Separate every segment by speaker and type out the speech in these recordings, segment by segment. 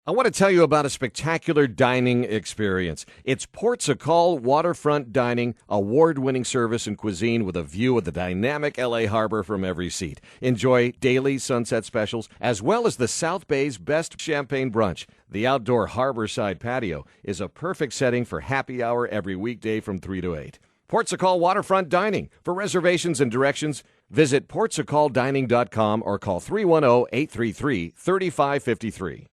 Speaker 1: I want to tell you about a spectacular dining experience. It's Portugal Waterfront Dining, award-winning service and cuisine with a view of the dynamic L.A. harbor from every seat. Enjoy daily sunset specials, as well as the South Bay's best champagne brunch. The outdoor harborside patio is a perfect setting for happy hour every weekday from 3 to 8. Portugal Waterfront Dining. For reservations and directions, visit portugaldining.com or call 310-833-3553.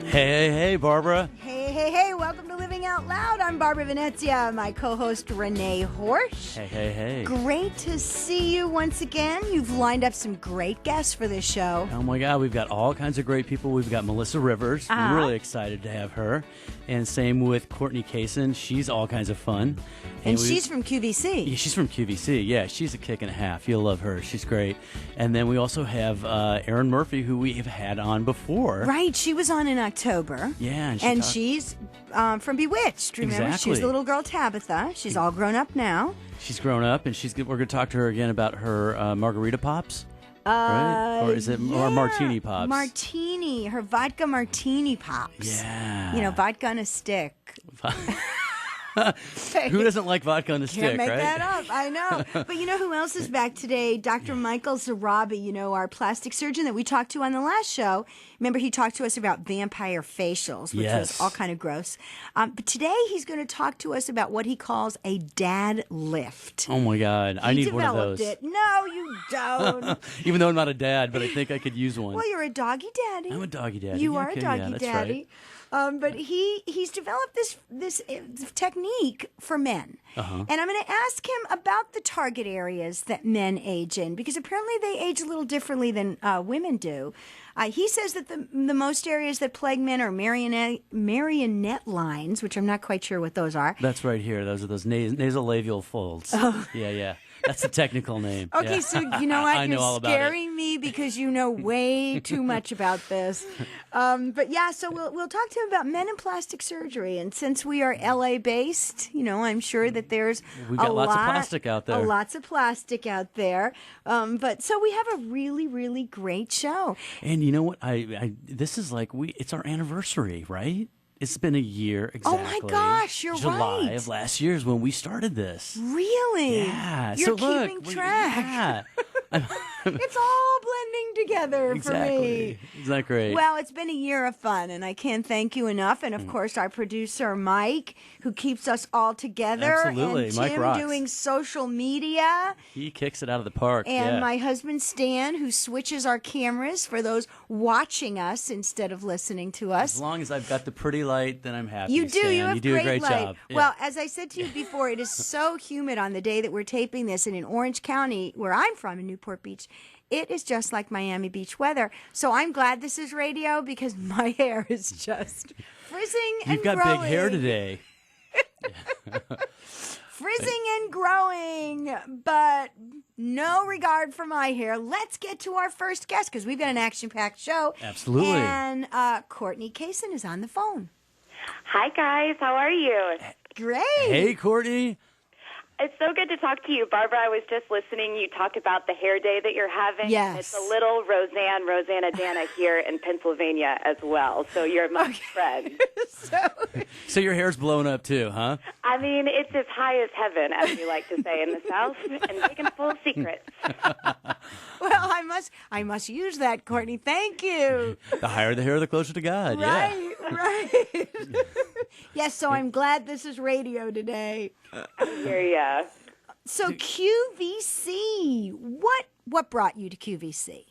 Speaker 2: Hey, Barbara.
Speaker 3: Hey, welcome to Living Out Loud. I'm Barbara Venezia, my co-host Rene Horsch.
Speaker 2: Hey.
Speaker 3: Great to see you once again. You've lined up some great guests for this show.
Speaker 2: Oh my God, we've got all kinds of great people. We've got Melissa Rivers. We're really excited to have her. And same with Courtney Cason. She's all kinds of fun.
Speaker 3: And she's from QVC.
Speaker 2: Yeah, she's from QVC. Yeah, she's a kick and a half. You'll love her. She's great. And then we also have Erin Murphy, who we have had on before.
Speaker 3: Right, she was on in October.
Speaker 2: Yeah,
Speaker 3: and she's from Bewitched. Remember,
Speaker 2: Exactly.
Speaker 3: she was the little girl Tabitha. She's all grown up now.
Speaker 2: She's grown up, and we're going to talk to her again about her margarita pops. Right? Or is it or martini pops?
Speaker 3: Martini, her vodka martini pops.
Speaker 2: Yeah.
Speaker 3: You know, vodka on a stick.
Speaker 2: Who doesn't like vodka on a stick,
Speaker 3: Can't make
Speaker 2: right?
Speaker 3: that up. I know. But you know who else is back today? Dr. Michael Zarrabi, you know, our plastic surgeon that we talked to on the last show. Remember, he talked to us about vampire facials, which was all kind of gross. But today he's going to talk to us about what he calls a dad lift.
Speaker 2: Oh, my God. I need one of those.
Speaker 3: He developed it. No, you don't.
Speaker 2: Even though I'm not a dad, but I think I could use one.
Speaker 3: Well, you're a doggy daddy.
Speaker 2: I'm a doggy daddy.
Speaker 3: You are a
Speaker 2: Okay,
Speaker 3: doggy
Speaker 2: that's
Speaker 3: daddy.
Speaker 2: Right.
Speaker 3: But he's developed this technique for men. And I'm going to ask him about the target areas that men age in, because apparently they age a little differently than women do. He says that the most areas that plague men are marionette lines, which I'm not quite sure what those are.
Speaker 2: That's right here. Those are those nasolabial folds.
Speaker 3: Oh.
Speaker 2: Yeah. That's the technical name.
Speaker 3: Okay,
Speaker 2: yeah.
Speaker 3: so you know what?
Speaker 2: I know
Speaker 3: You're
Speaker 2: all about
Speaker 3: scaring me because you know way too much about this. But yeah, so we'll talk to him about men in plastic surgery. And since we are LA based, you know, I'm sure that there's
Speaker 2: We've got lots of plastic out there.
Speaker 3: Lots of plastic out there. But so we have a really, really great show.
Speaker 2: And you know what? This is like it's our anniversary, right? It's been a year exactly.
Speaker 3: Oh my gosh, you're
Speaker 2: July
Speaker 3: right.
Speaker 2: of last year is when we started this.
Speaker 3: Really?
Speaker 2: Yeah.
Speaker 3: You're
Speaker 2: so look,
Speaker 3: keeping track.
Speaker 2: Yeah.
Speaker 3: It's all blending together for me.
Speaker 2: Isn't that great?
Speaker 3: Well, it's been a year of fun, and I can't thank you enough. And, of course, our producer, Mike, who keeps us all together.
Speaker 2: Absolutely.
Speaker 3: And
Speaker 2: Mike
Speaker 3: Tim
Speaker 2: rocks.
Speaker 3: doing social media.
Speaker 2: He kicks it out of the park.
Speaker 3: And
Speaker 2: yeah.
Speaker 3: my husband, Stan, who switches our cameras for those watching us instead of listening to us.
Speaker 2: As long as I've got the pretty light, then I'm happy.
Speaker 3: You do.
Speaker 2: Stan.
Speaker 3: You have
Speaker 2: do
Speaker 3: great
Speaker 2: a great
Speaker 3: light.
Speaker 2: job. Yeah.
Speaker 3: Well, as I said to you before, it is so humid on the day that we're taping this, and in Orange County, where I'm from, in Newport Beach, it is just like Miami Beach weather. So I'm glad this is radio because my hair is just frizzing and
Speaker 2: You've got
Speaker 3: growing.
Speaker 2: big hair today.
Speaker 3: Frizzing and growing, but no regard for my hair. Let's get to our first guest because we've got an action-packed show.
Speaker 2: Absolutely.
Speaker 3: And Courtney Cason is on the phone.
Speaker 4: Hi, guys. How are you?
Speaker 3: Great.
Speaker 2: Hey, Courtney.
Speaker 4: It's so good to talk to you. Barbara, I was just listening. You talked about the hair day that you're having.
Speaker 3: Yes.
Speaker 4: It's a little Rosanna Dana here in Pennsylvania as well. So you're my friend.
Speaker 3: So
Speaker 2: So your hair's blown up too, huh?
Speaker 4: I mean, it's as high as heaven, as we like to say in the South, and big and full of secrets.
Speaker 3: well, I must use that, Courtney. Thank you.
Speaker 2: The higher the hair, the closer to God.
Speaker 3: Right, right. Yes, so I'm glad this is radio today.
Speaker 4: Here, yeah.
Speaker 3: So QVC, what brought you to QVC?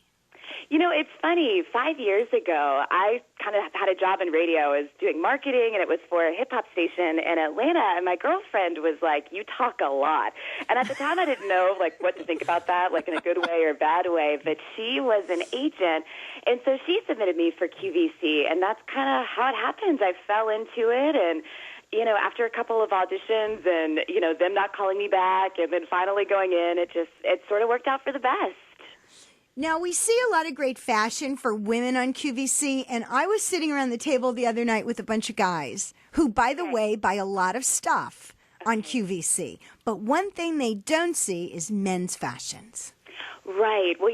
Speaker 4: You know, it's funny. 5 years ago, I kind of had a job in radio. I was doing marketing, and it was for a hip-hop station in Atlanta, and my girlfriend was like, you talk a lot. And at the time, I didn't know, like, what to think about that, like in a good way or bad way, but she was an agent, and so she submitted me for QVC, and that's kind of how it happens. I fell into it, and you know, after a couple of auditions and, you know, them not calling me back and then finally going in, it sort of worked out for the best.
Speaker 3: Now, we see a lot of great fashion for women on QVC, and I was sitting around the table the other night with a bunch of guys who, by the way, buy a lot of stuff on QVC. But one thing they don't see is men's fashions.
Speaker 4: Right. Well,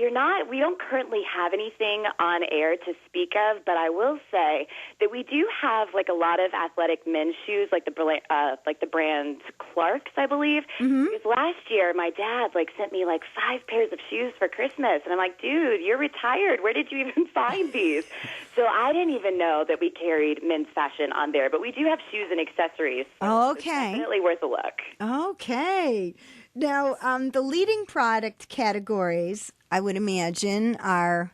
Speaker 4: we don't currently have anything on air to speak of, but I will say that we do have like a lot of athletic men's shoes, like the brand Clark's, I believe. Mm-hmm. Because last year my dad sent me 5 pairs of shoes for Christmas, and I'm like, dude, you're retired. Where did you even find these? So I didn't even know that we carried men's fashion on there, but we do have shoes and accessories. So
Speaker 3: okay.
Speaker 4: It's definitely worth a look.
Speaker 3: Okay. Now, the leading product categories, I would imagine, are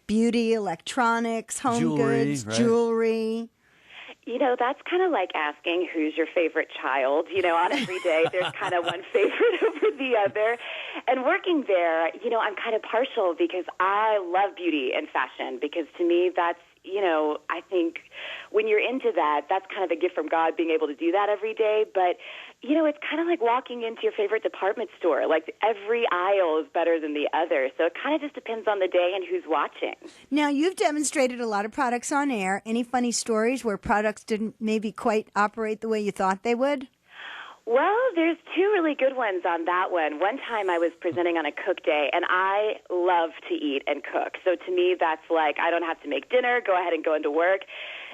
Speaker 3: beauty, electronics, home goods,
Speaker 2: right?
Speaker 3: Jewelry.
Speaker 4: That's kind of like asking who's your favorite child. On every day, there's kind of one favorite over the other. And working there, I'm kind of partial because I love beauty and fashion because to me, that's, I think when you're into that, that's kind of a gift from God, being able to do that every day. But, it's kind of like walking into your favorite department store. Every aisle is better than the other. So it kind of just depends on the day and who's watching.
Speaker 3: Now, you've demonstrated a lot of products on air. Any funny stories where products didn't maybe quite operate the way you thought they would?
Speaker 4: Well, there's 2 really good ones on that one. One time I was presenting on a cook day, and I love to eat and cook. So to me, that's I don't have to make dinner, go ahead and go into work.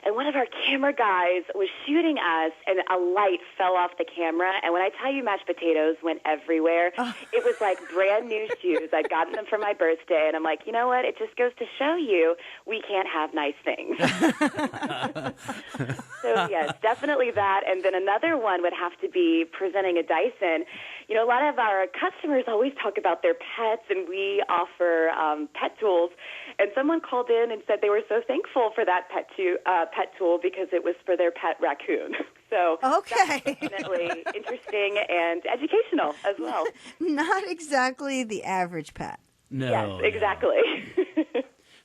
Speaker 4: And one of our camera guys was shooting us, and a light fell off the camera. And when I tell you mashed potatoes went everywhere, it was like brand new shoes. I'd gotten them for my birthday, and I'm like, you know what? It just goes to show you we can't have nice things. So, yes, definitely that. And then another one would have to be presenting a Dyson. A lot of our customers always talk about their pets, and we offer pet tools. And someone called in and said they were so thankful for that pet tool because it was for their pet raccoon. So
Speaker 3: okay.
Speaker 4: That's definitely interesting and educational as well.
Speaker 3: Not exactly the average pet.
Speaker 2: No.
Speaker 4: Yes, exactly.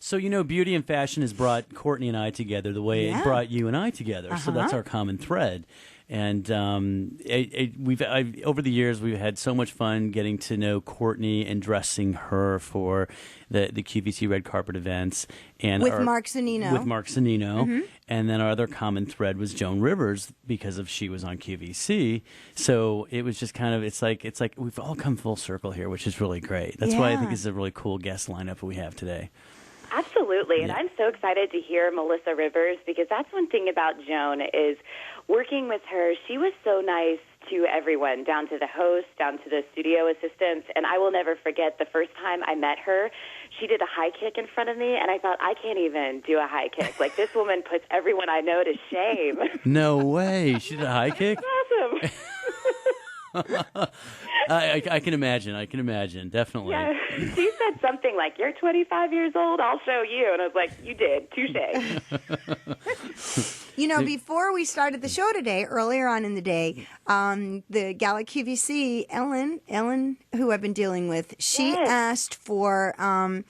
Speaker 2: So, beauty and fashion has brought Courtney and I together the way it brought you and I together. So that's our common thread. And over the years, we've had so much fun getting to know Courtney and dressing her for the QVC red carpet events. And
Speaker 3: with Mark Zanino.
Speaker 2: Mm-hmm. And then our other common thread was Joan Rivers because she was on QVC. So it was just kind of, it's like we've all come full circle here, which is really great. That's why I think this is a really cool guest lineup we have today.
Speaker 4: Absolutely, and I'm so excited to hear Melissa Rivers because that's one thing about Joan is working with her. She was so nice to everyone, down to the host, down to the studio assistants, and I will never forget the first time I met her. She did a high kick in front of me, and I thought, I can't even do a high kick. This woman puts everyone I know to shame.
Speaker 2: No way. She did a high kick?
Speaker 4: Awesome.
Speaker 2: I can imagine, definitely.
Speaker 4: Yeah, she said something like, you're 25 years old, I'll show you. And I was like, you did, touche.
Speaker 3: Before we started the show today, earlier on in the day, the gal at QVC, Ellen, who I've been dealing with, she asked for a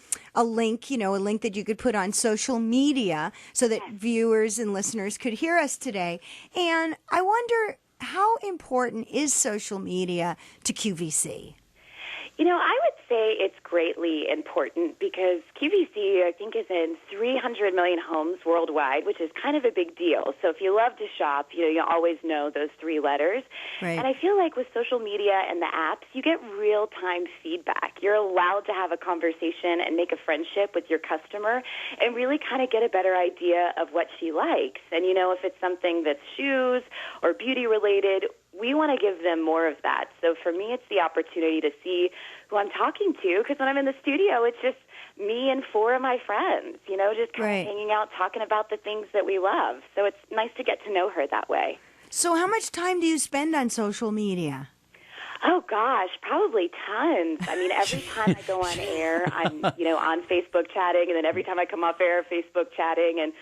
Speaker 3: link that you could put on social media so that viewers and listeners could hear us today. And I wonder, how important is social media to QVC?
Speaker 4: I would say it's greatly important because QVC, I think, is in 300 million homes worldwide, which is kind of a big deal. So if you love to shop, you always know those 3 letters.
Speaker 3: Right.
Speaker 4: And I feel like with social media and the apps, you get real-time feedback. You're allowed to have a conversation and make a friendship with your customer and really kind of get a better idea of what she likes. And, if it's something that's shoes or beauty-related, we want to give them more of that. So for me, it's the opportunity to see who I'm talking to, because when I'm in the studio, it's just me and 4 of my friends, just kind of hanging out, talking about the things that we love. So it's nice to get to know her that way.
Speaker 3: So how much time do you spend on social media?
Speaker 4: Oh, gosh, probably tons. I mean, every time I go on air, I'm, on Facebook chatting, and then every time I come off air, Facebook chatting, and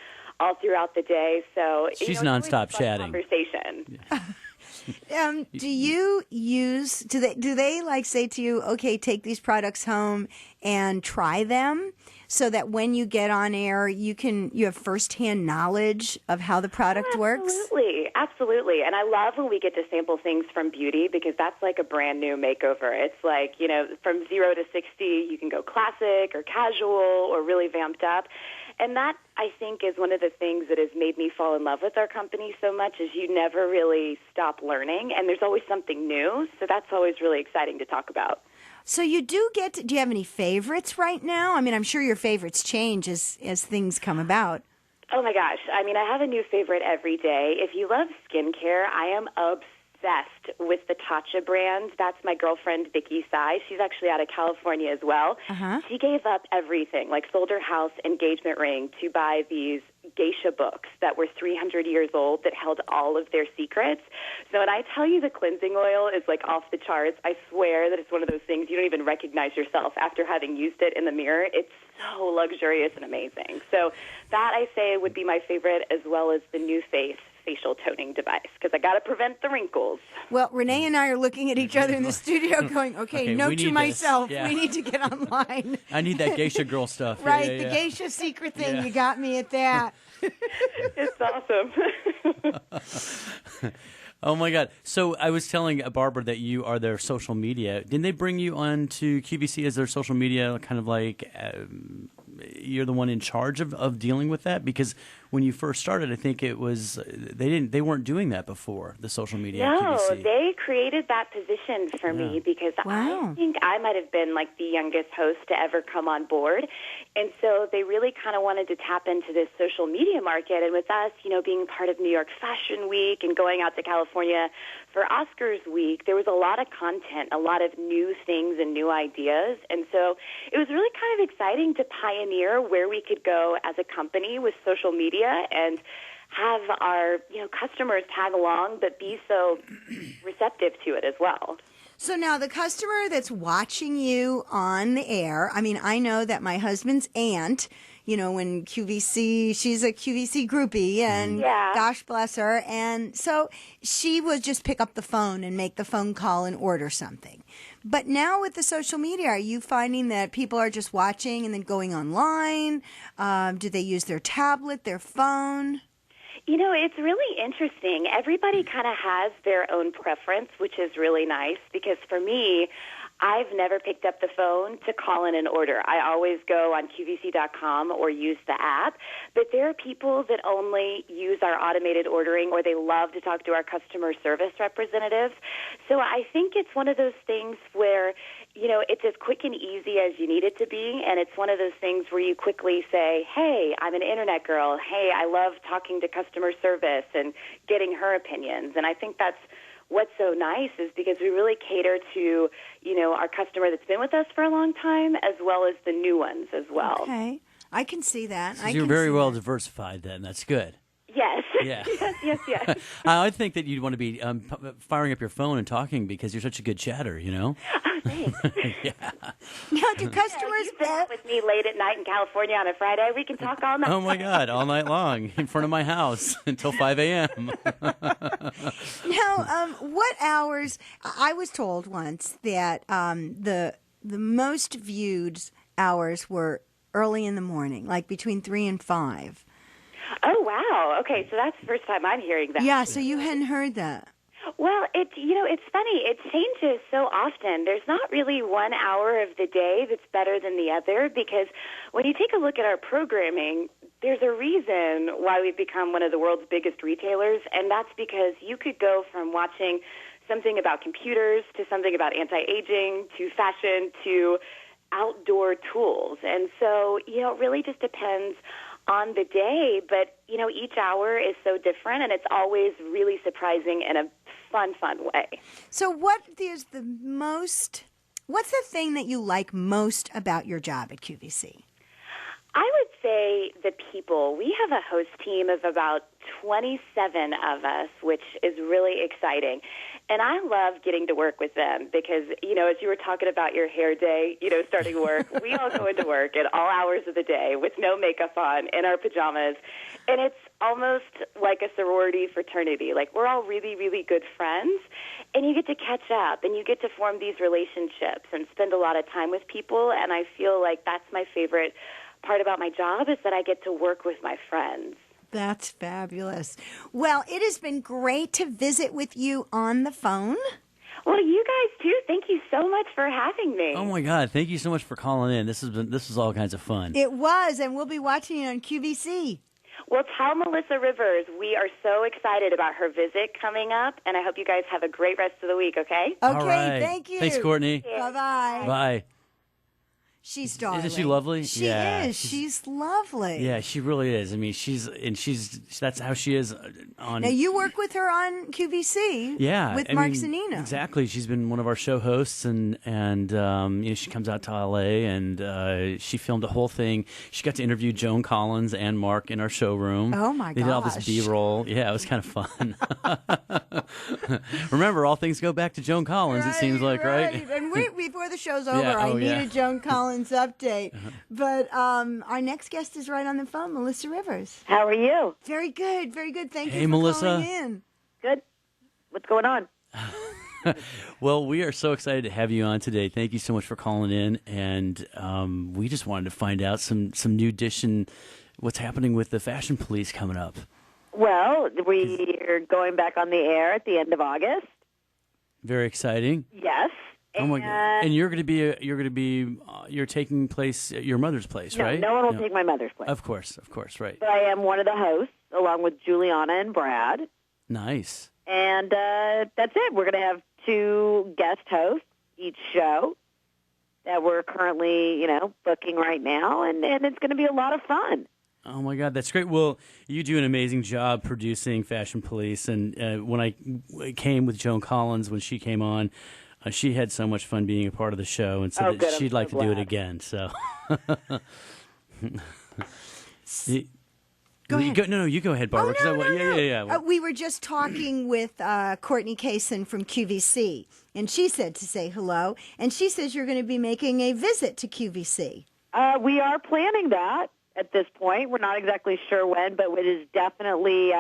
Speaker 4: all throughout the day. So
Speaker 2: she's nonstop chatting.
Speaker 4: Conversation.
Speaker 3: Do they say to you, okay, take these products home and try them so that when you get on air, you have firsthand knowledge of how the product works?
Speaker 4: Absolutely. And I love when we get to sample things from beauty because that's like a brand new makeover. It's like, from 0 to 60, you can go classic or casual or really vamped up. And that, I think, is one of the things that has made me fall in love with our company so much is you never really stop learning, and there's always something new. So that's always really exciting to talk about.
Speaker 3: So you do you have any favorites right now? I mean, I'm sure your favorites change as things come about.
Speaker 4: Oh my gosh. I mean, I have a new favorite every day. If you love skincare, I am obsessed with the Tatcha brand. That's my girlfriend, Vicky Sai. She's actually out of California as well.
Speaker 3: Uh-huh.
Speaker 4: She gave up everything, like sold her house, engagement ring, to buy these geisha books that were 300 years old that held all of their secrets. So when I tell you the cleansing oil is like off the charts, I swear that it's one of those things you don't even recognize yourself after having used it in the mirror. It's so luxurious and amazing. So that, I say, would be my favorite, as well as the New Face facial toning device, because I got to prevent the wrinkles.
Speaker 3: Well, Rene and I are looking at each other in the studio going, okay, note to myself, we need to get online.
Speaker 2: I need that geisha girl stuff.
Speaker 3: Right, the geisha secret thing, you got me at that.
Speaker 4: It's awesome.
Speaker 2: Oh, my God. So I was telling Barbara that you are their social media. Didn't they bring you on to QVC as their social media, kind of like you're the one in charge of dealing with that? Because when you first started, I think it was they weren't doing that before, the social media at QVC.
Speaker 4: No, they created that position for me because I think I might have been like the youngest host to ever come on board. And so they really kind of wanted to tap into this social media market. And with us, being part of New York Fashion Week and going out to California for Oscars Week, there was a lot of content, a lot of new things and new ideas. And so it was really kind of exciting to pioneer where we could go as a company with social media and have our customers tag along, but be so receptive to it as well.
Speaker 3: So now the customer that's watching you on the air, I mean, I know that my husband's aunt, when QVC, she's a QVC groupie, and gosh bless her. And so she would just pick up the phone and make the phone call and order something. But now with the social media, are you finding that people are just watching and then going online? Do they use their tablet, their phone?
Speaker 4: It's really interesting. Everybody kind of has their own preference, which is really nice, because for me, I've never picked up the phone to call in an order. I always go on QVC.com or use the app. But there are people that only use our automated ordering, or they love to talk to our customer service representatives. So I think it's one of those things where, it's as quick and easy as you need it to be. And it's one of those things where you quickly say, hey, I'm an internet girl. Hey, I love talking to customer service and getting her opinions. And I think that's what's so nice, is because we really cater to, our customer that's been with us for a long time, as well as the new ones as well.
Speaker 3: Okay. I can see that.
Speaker 2: So you're very well diversified then. That's good.
Speaker 4: Yes.
Speaker 2: Yeah.
Speaker 4: yes.
Speaker 2: I think that you'd want to be firing up your phone and talking because you're such a good chatter,
Speaker 4: Oh, thanks.
Speaker 2: Yeah.
Speaker 3: Now, do customers
Speaker 4: you've been out with me late at night in California on a Friday? We can talk all night.
Speaker 2: Oh, my God, all night long in front of my house until 5 a.m.
Speaker 3: Now, what hours? I was told once that the most viewed hours were early in the morning, like between 3 and 5.
Speaker 4: Oh, wow. Okay, so that's the first time I'm hearing that.
Speaker 3: Yeah, so you hadn't heard that.
Speaker 4: Well, it's funny. It changes so often. There's not really 1 hour of the day that's better than the other, because when you take a look at our programming, there's a reason why we've become one of the world's biggest retailers, and that's because you could go from watching something about computers to something about anti-aging to fashion to outdoor tools. And so, it really just depends on the day, but, each hour is so different, and it's always really surprising in a fun way.
Speaker 3: So what's the thing that you like most about your job at QVC?
Speaker 4: I would say the people. We have a host team of about 27 of us, which is really exciting. And I love getting to work with them because, as you were talking about your hair day, starting work, we all go into work at all hours of the day with no makeup on, in our pajamas. And it's almost like a sorority fraternity. Like, we're all really, really good friends. And you get to catch up and you get to form these relationships and spend a lot of time with people. And I feel like that's my favorite part about my job, is that I get to work with my friends.
Speaker 3: That's fabulous. Well, it has been great to visit with you on the phone.
Speaker 4: Well, you guys too. Thank you so much for having me.
Speaker 2: Oh my God! Thank you so much for calling in. This is all kinds of fun.
Speaker 3: It was, and we'll be watching it on QVC.
Speaker 4: Well, tell Melissa Rivers we are so excited about her visit coming up, and I hope you guys have a great rest of the week, okay?
Speaker 3: Okay,
Speaker 2: All right.
Speaker 3: thank you.
Speaker 2: Thanks, Courtney.
Speaker 3: Bye-bye.
Speaker 2: Bye.
Speaker 3: She's darling.
Speaker 2: Isn't she lovely?
Speaker 3: She is. She's lovely.
Speaker 2: Yeah, she really is. I mean, that's how she is on.
Speaker 3: Now, you work with her on QVC.
Speaker 2: Yeah,
Speaker 3: With
Speaker 2: I
Speaker 3: Mark
Speaker 2: mean,
Speaker 3: Zanino.
Speaker 2: Exactly. She's been one of our show hosts, and she comes out to LA, and she filmed a whole thing. She got to interview Joan Collins and Mark in our showroom.
Speaker 3: Oh, my
Speaker 2: They did all this
Speaker 3: gosh.
Speaker 2: B-roll. Yeah, it was kind of fun. Remember, all things go back to Joan Collins, it seems like, right?
Speaker 3: And before the show's over,
Speaker 2: Yeah,
Speaker 3: I
Speaker 2: oh,
Speaker 3: need
Speaker 2: yeah.
Speaker 3: a Joan Collins update. But our next guest is right on the phone, Melissa Rivers.
Speaker 5: How are you?
Speaker 3: Very good, very good. Thank
Speaker 2: Hey,
Speaker 3: you for
Speaker 2: Melissa.
Speaker 3: calling in.
Speaker 5: Good. What's going on?
Speaker 2: Well, we are so excited to have you on today. Thank you so much for calling in, and we just wanted to find out some new dish and what's happening with the Fashion Police coming up.
Speaker 5: Well, we're going back on the air at the end of August.
Speaker 2: Very exciting.
Speaker 5: Yes.
Speaker 2: Oh my god! And you're taking place at your mother's place,
Speaker 5: No,
Speaker 2: right?
Speaker 5: no one will take my mother's place.
Speaker 2: Of course, right.
Speaker 5: But I am one of the hosts, along with Juliana and Brad.
Speaker 2: Nice.
Speaker 5: And that's it. We're going to have 2 guest hosts each show that we're currently, booking right now, and it's going to be a lot of fun.
Speaker 2: Oh my God, that's great. Well, you do an amazing job producing Fashion Police, and when I came with Joan Collins when she came on, she had so much fun being a part of the show, and said that she'd like to do it again. So,
Speaker 3: Go ahead.
Speaker 2: No, you go ahead, Barbara.
Speaker 3: Oh, no.
Speaker 2: Yeah.
Speaker 3: We were just talking with Courtney Cason from QVC, and she said to say hello, and she says you're going to be making a visit to QVC.
Speaker 5: We are planning that at this point. We're not exactly sure when, but it is definitely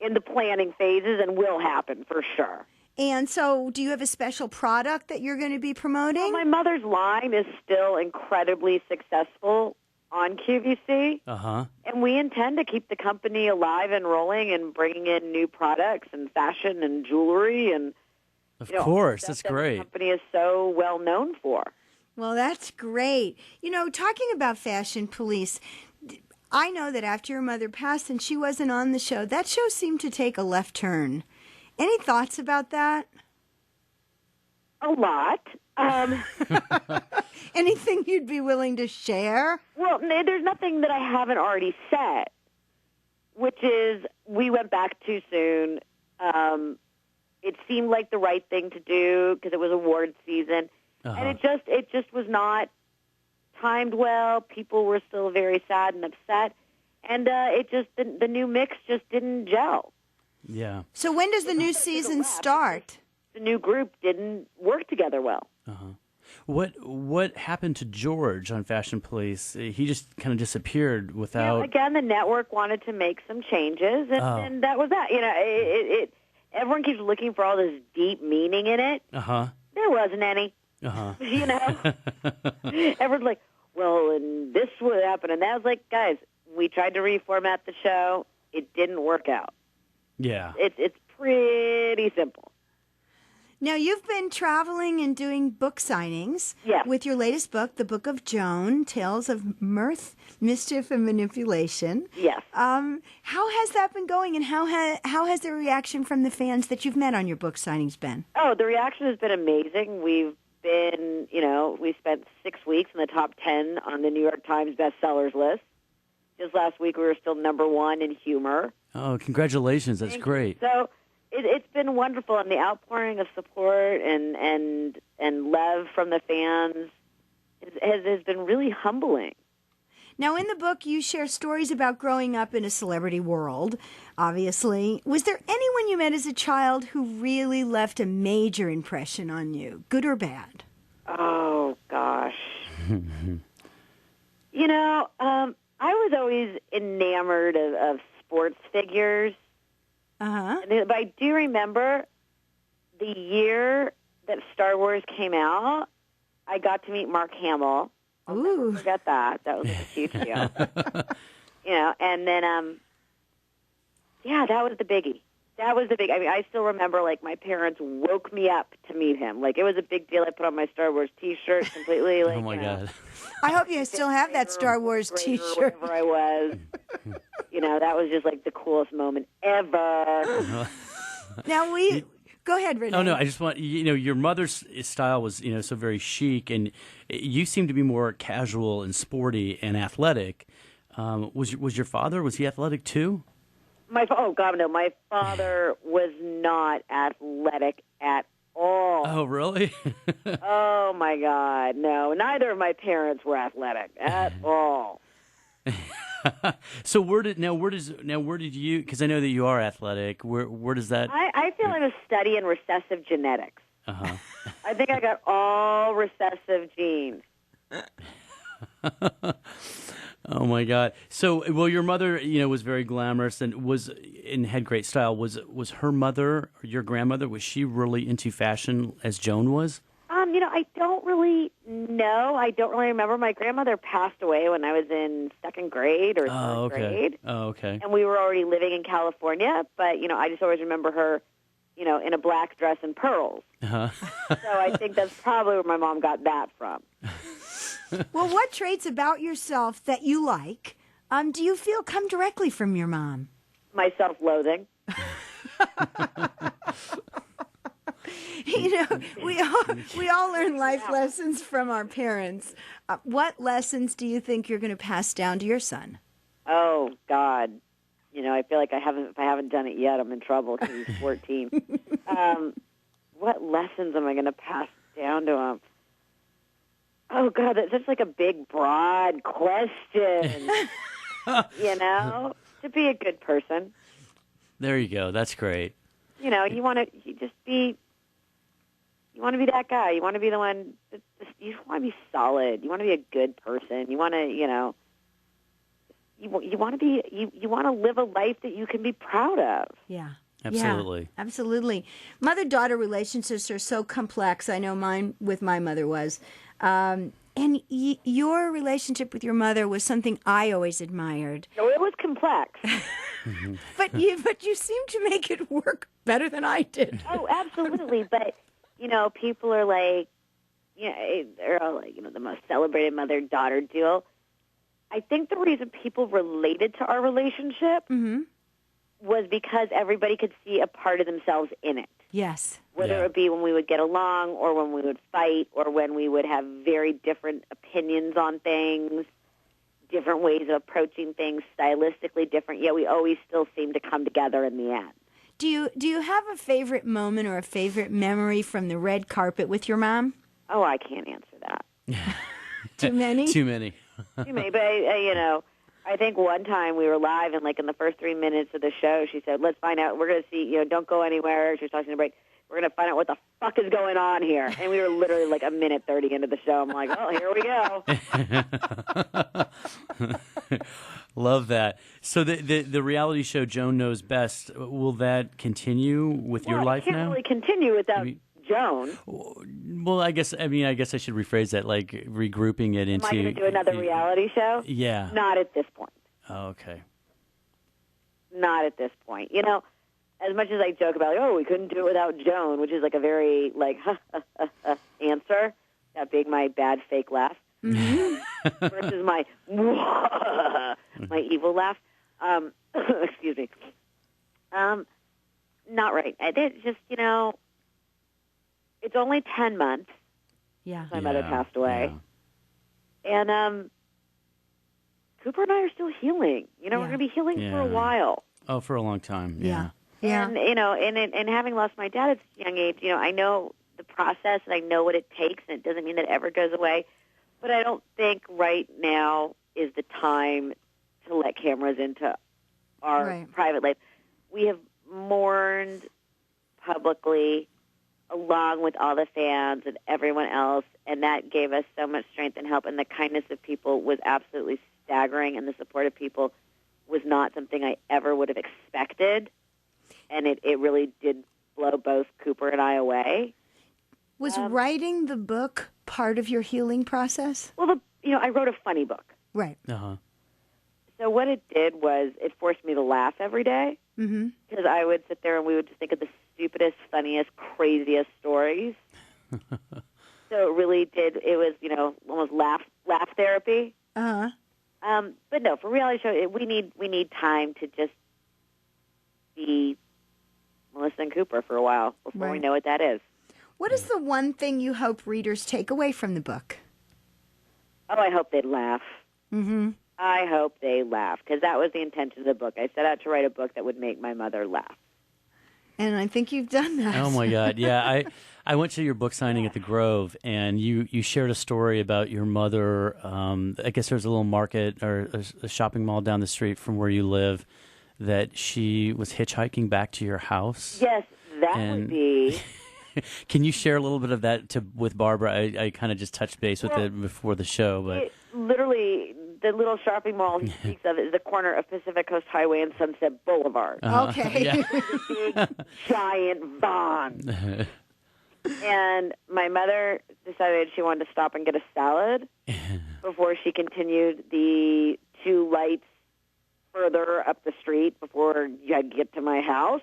Speaker 5: in the planning phases and will happen for sure.
Speaker 3: And so do you have a special product that you're going to be promoting?
Speaker 5: Well, my mother's line is still incredibly successful on QVC.
Speaker 2: Uh-huh.
Speaker 5: And we intend to keep the company alive and rolling and bringing in new products and fashion and jewelry and
Speaker 2: Of course,
Speaker 5: stuff
Speaker 2: that's
Speaker 5: that
Speaker 2: great.
Speaker 5: the company is so well known for.
Speaker 3: Well, that's great. Talking about Fashion Police, I know that after your mother passed and she wasn't on the show, that show seemed to take a left turn. Any thoughts about that?
Speaker 5: A lot.
Speaker 3: Anything you'd be willing to share?
Speaker 5: Well, there's nothing that I haven't already said, which is we went back too soon. It seemed like the right thing to do because it was award season.
Speaker 2: Uh-huh.
Speaker 5: And it just was not timed well. People were still very sad and upset. And the new mix just didn't gel.
Speaker 2: Yeah.
Speaker 3: So when does the new season start?
Speaker 5: The new group didn't work together well.
Speaker 2: Uh-huh. What happened to George on Fashion Police? He just kind of disappeared without...
Speaker 5: Again, the network wanted to make some changes, and that was that. Everyone keeps looking for all this deep meaning in it.
Speaker 2: Uh-huh.
Speaker 5: There wasn't any.
Speaker 2: Uh-huh.
Speaker 5: Everyone's like, well, and this would happen, and that was like, guys, we tried to reformat the show. It didn't work out.
Speaker 2: Yeah.
Speaker 5: It's pretty simple.
Speaker 3: Now, you've been traveling and doing book signings with your latest book, The Book of Joan, Tales of Mirth, Mischief, and Manipulation.
Speaker 5: Yes.
Speaker 3: How has that been going, and how has the reaction from the fans that you've met on your book signings been?
Speaker 5: Oh, the reaction has been amazing. We've been, we spent 6 weeks in the top 10 on the New York Times bestsellers list. Just last week, we were still number 1 in humor.
Speaker 2: Oh, congratulations. That's great.
Speaker 5: So it's been wonderful, and the outpouring of support and love from the fans has been really humbling.
Speaker 3: Now, in the book, you share stories about growing up in a celebrity world, obviously. Was there anyone you met as a child who really left a major impression on you, good or bad?
Speaker 5: Oh, gosh. I was always enamored of sports figures.
Speaker 3: Uh-huh.
Speaker 5: But I do remember the year that Star Wars came out, I got to meet Mark Hamill. I'll never forget that. That was a huge deal. And then, that was the biggie. That was the big. I mean, I still remember, my parents woke me up to meet him. It was a big deal. I put on my Star Wars T-shirt completely.
Speaker 2: Oh, my God.
Speaker 3: I hope you still have that Star Wars T-shirt.
Speaker 5: Wherever I was, that was just like the coolest moment ever.
Speaker 3: Now go ahead, Rene.
Speaker 2: Oh no, I just want your mother's style was so very chic, and you seem to be more casual and sporty and athletic. Was your father? Was he athletic too?
Speaker 5: Oh God, no! My father was not athletic at all.
Speaker 2: Oh really?
Speaker 5: Oh my God, no! Neither of my parents were athletic at all.
Speaker 2: So where did you? Because I know that you are athletic. Where does that?
Speaker 5: I feel like a study in recessive genetics.
Speaker 2: Uh-huh.
Speaker 5: I think I got all recessive genes.
Speaker 2: Oh my God! So, well, your mother, was very glamorous and had great style. Was her mother, or your grandmother, was she really into fashion as Joan was?
Speaker 5: I don't really know. I don't really remember. My grandmother passed away when I was in second grade or third grade.
Speaker 2: Oh, okay.
Speaker 5: And we were already living in California, but I just always remember her, in a black dress and pearls.
Speaker 2: Uh-huh.
Speaker 5: So I think that's probably where my mom got that from.
Speaker 3: Well, what traits about yourself that you like do you feel come directly from your mom?
Speaker 5: My self-loathing.
Speaker 3: We all learn life lessons from our parents. What lessons do you think you're going to pass down to your son?
Speaker 5: Oh God, I feel like if I haven't done it yet, I'm in trouble because he's 14. What lessons am I going to pass down to him? Oh God, that's just like a big, broad question. To be a good person.
Speaker 2: There you go. That's great.
Speaker 5: You want to be that guy. You want to be the one. You want to be solid. You want to be a good person. You want to, you want to live a life that you can be proud of.
Speaker 3: Yeah.
Speaker 2: Absolutely.
Speaker 3: Yeah, absolutely. Mother-daughter relationships are so complex. I know mine with my mother was. And your relationship with your mother was something I always admired.
Speaker 5: No, it was complex.
Speaker 3: But you seem to make it work better than I did.
Speaker 5: Oh, absolutely. But, people are like, they're all like, the most celebrated mother-daughter duo. I think the reason people related to our relationship was because everybody could see a part of themselves in it.
Speaker 3: Yes.
Speaker 5: Whether it would be when we would get along or when we would fight or when we would have very different opinions on things, different ways of approaching things, stylistically different, yet we always still seem to come together in the end.
Speaker 3: Do you have a favorite moment or a favorite memory from the red carpet with your mom?
Speaker 5: Oh, I can't answer that.
Speaker 3: Too many?
Speaker 2: Too many.
Speaker 5: Too many, but I think one time we were live, and like in the first 3 minutes of the show, she said, "Let's find out. We're going to see. Don't go anywhere." She was talking to the break. We're going to find out what the fuck is going on here. And we were literally like a minute 30 into the show. I'm like, "Oh, here we go."
Speaker 2: Love that. So the reality show Joan Knows Best, will that continue with your life now?
Speaker 5: It can't really continue without Joan.
Speaker 2: Well, I guess I should rephrase that, like regrouping it into.
Speaker 5: Am I going to do another reality show?
Speaker 2: Yeah.
Speaker 5: Not at this point.
Speaker 2: Oh, okay.
Speaker 5: Not at this point. As much as I joke about, we couldn't do it without Joan, which is like a very answer, that being my bad fake laugh, versus my my evil laugh. Excuse me. Not right. It's just it's only 10 months.
Speaker 3: Yeah.
Speaker 5: My mother passed away. Yeah. And Cooper and I are still healing. We're going to be healing for a while.
Speaker 2: Oh, for a long time. Yeah.
Speaker 3: Yeah.
Speaker 5: And, and having lost my dad at a young age, I know the process and I know what it takes, and it doesn't mean that it ever goes away. But I don't think right now is the time to let cameras into our private life. We have mourned publicly along with all the fans and everyone else, and that gave us so much strength and help, and the kindness of people was absolutely staggering, and the support of people was not something I ever would have expected, and it really did blow both Cooper and I away.
Speaker 3: Was writing the book part of your healing process?
Speaker 5: Well, I wrote a funny book.
Speaker 3: Right.
Speaker 2: Uh-huh.
Speaker 5: So what it did was it forced me to laugh every day, because I would sit there and we would just think of the stupidest, funniest, craziest stories. So it really did. It was, almost laugh therapy.
Speaker 3: Uh-huh.
Speaker 5: But no, for reality show, we need time to just be Melissa and Cooper for a while before we know what that is.
Speaker 3: What is the one thing you hope readers take away from the book?
Speaker 5: Oh, I hope they laugh. Mm-hmm. I hope they laugh, because that was the intention of the book. I set out to write a book that would make my mother laugh.
Speaker 3: And I think you've done that.
Speaker 2: Oh, my God. Yeah, I went to your book signing at the Grove, and you shared a story about your mother. I guess there's a little market or a shopping mall down the street from where you live, that she was hitchhiking back to your house.
Speaker 5: Yes, that would be...
Speaker 2: Can you share a little bit of that with Barbara? I kind of just touched base with it before the show, but
Speaker 5: literally, the little shopping mall he speaks of is the corner of Pacific Coast Highway and Sunset Boulevard.
Speaker 3: Okay,
Speaker 2: yeah.
Speaker 5: Big, giant van. And my mother decided she wanted to stop and get a salad before she continued the 2 lights further up the street before you had to get to my house,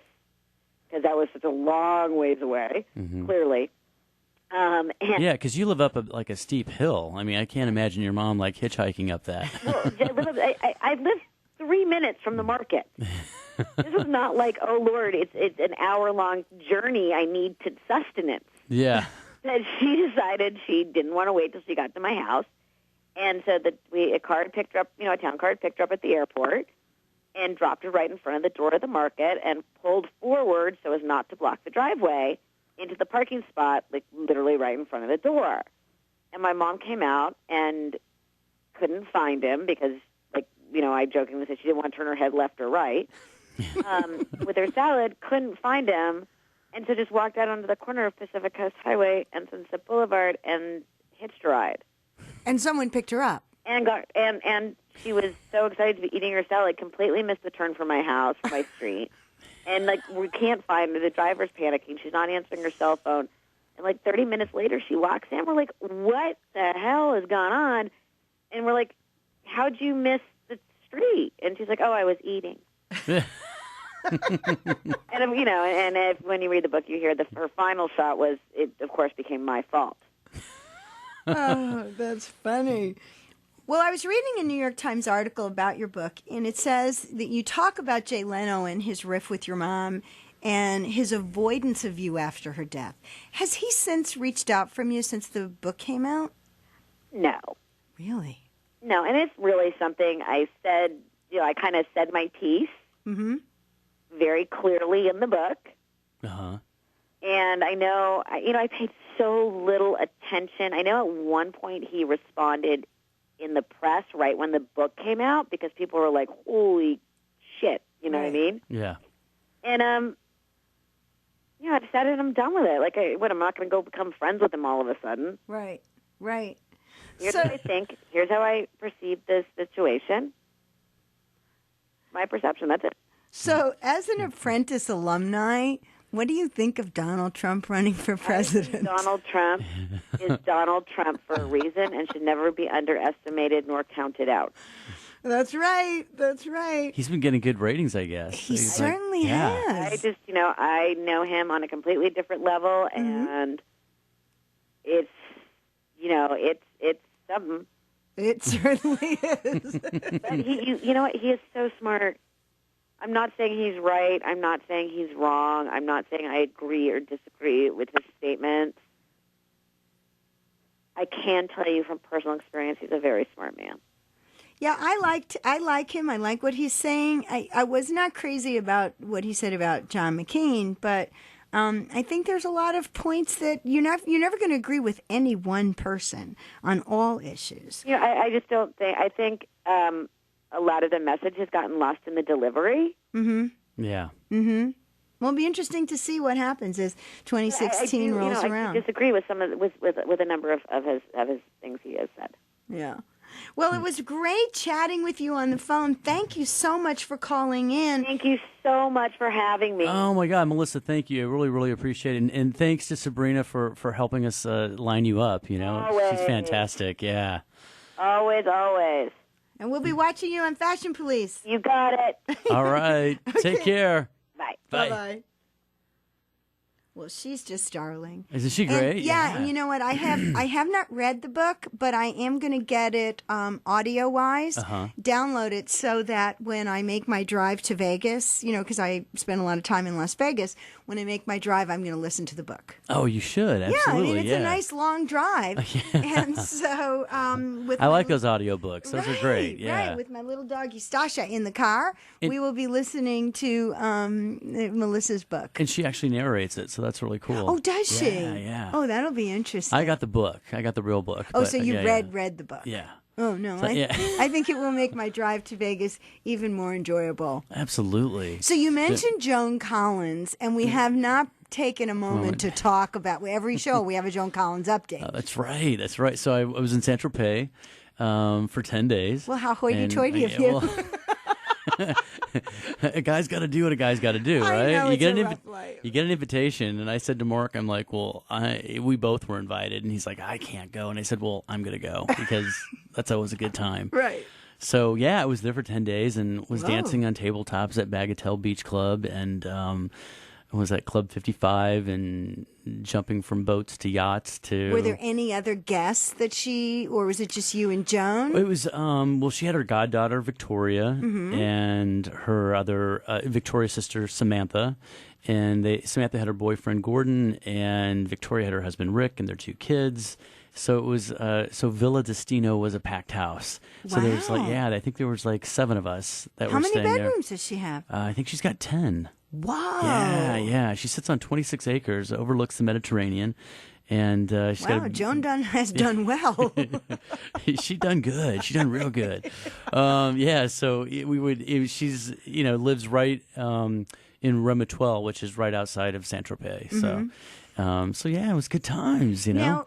Speaker 5: because that was such a long ways away, clearly.
Speaker 2: Yeah, because you live up a steep hill. I mean, I can't imagine your mom hitchhiking up that.
Speaker 5: Well, I live 3 minutes from the market. This was not like, oh Lord, it's an hour-long journey. I need to sustenance.
Speaker 2: Yeah.
Speaker 5: That she decided she didn't want to wait till she got to my house, and so a card picked her up. A town card picked her up at the airport, and dropped her right in front of the door of the market and pulled forward so as not to block the driveway into the parking spot, literally right in front of the door. And my mom came out and couldn't find him because, I jokingly said she didn't want to turn her head left or right. With her salad, couldn't find him, and so just walked out onto the corner of Pacific Coast Highway and Sunset Boulevard and hitched a ride.
Speaker 3: And someone picked her up.
Speaker 5: And she was so excited to be eating her salad, completely missed the turn from my house, from my street. And, we can't find her. The driver's panicking. She's not answering her cell phone. And, 30 minutes later, she walks in. We're like, what the hell has gone on? And we're like, how'd you miss the street? And she's like, oh, I was eating. And, when you read the book, you hear her final shot was, it, of course, became my fault.
Speaker 3: Oh, that's funny. Well, I was reading a New York Times article about your book, and it says that you talk about Jay Leno and his riff with your mom and his avoidance of you after her death. Has he since reached out from you since the book came out?
Speaker 5: No.
Speaker 3: Really?
Speaker 5: No, and it's really something I said, I kind of said my piece very clearly in the book.
Speaker 2: Uh-huh.
Speaker 5: And I know, I paid so little attention. I know at one point he responded in the press right when the book came out because people were like, holy shit, you know what I mean?
Speaker 2: Yeah.
Speaker 5: And, I decided I'm done with it. I'm not going to go become friends with him all of a sudden.
Speaker 3: Right.
Speaker 5: Here's what I think. Here's how I perceive this situation. My perception, that's it.
Speaker 3: So, as an Apprentice alumni, what do you think of Donald Trump running for president?
Speaker 5: Donald Trump is Donald Trump for a reason and should never be underestimated nor counted out.
Speaker 3: That's right.
Speaker 2: He's been getting good ratings, I guess.
Speaker 3: He certainly has.
Speaker 5: I just, I know him on a completely different level, and it's something.
Speaker 3: It certainly is.
Speaker 5: But you know what? He is so smart. I'm not saying he's right. I'm not saying he's wrong. I'm not saying I agree or disagree with his statements. I can tell you from personal experience, he's a very smart man.
Speaker 3: Yeah, I like him. I like what he's saying. I was not crazy about what he said about John McCain, but I think there's a lot of points that you're never going to agree with any one person on all issues.
Speaker 5: I just don't think. I think a lot of the message has gotten lost in the delivery.
Speaker 3: Mm-hmm.
Speaker 2: Yeah.
Speaker 3: Mm-hmm. Well, it'll be interesting to see what happens as 2016 rolls around.
Speaker 5: I disagree with some of with a number of his things he has said.
Speaker 3: Yeah. Well, it was great chatting with you on the phone. Thank you so much for calling in.
Speaker 5: Thank you so much for having me.
Speaker 2: Oh, my God, Melissa, thank you. I really, really appreciate it. And thanks to Sabrina for helping us line you up.
Speaker 5: Always.
Speaker 2: She's fantastic. Yeah.
Speaker 5: Always.
Speaker 3: And we'll be watching you on Fashion Police.
Speaker 5: You got it.
Speaker 2: All right.
Speaker 3: Okay.
Speaker 2: Take care.
Speaker 5: Bye.
Speaker 2: Bye.
Speaker 3: Bye-bye. Well, she's just darling.
Speaker 2: Isn't she great?
Speaker 3: And, yeah, and you know what? I have not read the book, but I am going to get it audio-wise, download it so that when I make my drive to Vegas, because I spend a lot of time in Las Vegas, when I make my drive, I'm going to listen to the book.
Speaker 2: Oh, you should. Absolutely.
Speaker 3: Yeah, I mean, it's a nice long drive. And so
Speaker 2: I like those audiobooks. Those are great. Yeah.
Speaker 3: Right, with my little doggy Stasha in the car, we will be listening to Melissa's book.
Speaker 2: And she actually narrates it, so that's really cool.
Speaker 3: Oh, does she?
Speaker 2: Yeah.
Speaker 3: Oh, that'll be interesting.
Speaker 2: I got the book. I got the real book.
Speaker 3: Oh, so you read the book.
Speaker 2: Yeah.
Speaker 3: Oh, no.
Speaker 2: So,
Speaker 3: I think it will make my drive to Vegas even more enjoyable.
Speaker 2: Absolutely.
Speaker 3: So you mentioned Joan Collins, and we have not taken a moment to talk about every show. We have a Joan Collins update.
Speaker 2: That's right. That's right. So I was in Saint-Tropez for 10 days.
Speaker 3: Well, how hoity-toity of you.
Speaker 2: A guy's got to do what a guy's got to do, right?
Speaker 3: I know,
Speaker 2: you
Speaker 3: it's
Speaker 2: get an invitation, and I said to Mark, I'm like, well, we both were invited, and he's like, I can't go, and I said, well, I'm gonna go because that's always a good time,
Speaker 3: right?
Speaker 2: So I was there for 10 days and was dancing on tabletops at Bagatelle Beach Club, and was at Club 55 and jumping from boats to yachts to...
Speaker 3: Were there any other guests or was it just you and Joan?
Speaker 2: It was, she had her goddaughter, Victoria, and her other, Victoria's sister, Samantha. And Samantha had her boyfriend, Gordon, and Victoria had her husband, Rick, and their 2 kids. So it was, Villa Destino was a packed house.
Speaker 3: Wow.
Speaker 2: So there was I think there was 7 of us that
Speaker 3: How
Speaker 2: were staying there.
Speaker 3: How many bedrooms does she have?
Speaker 2: I think she's got 10.
Speaker 3: Wow.
Speaker 2: Yeah. She sits on 26 acres, overlooks the Mediterranean, and she's got
Speaker 3: Joan has done well.
Speaker 2: She done good. She done real good. So she's lives right in Remodel, which is right outside of Saint-Tropez. So it was good times.
Speaker 3: Now,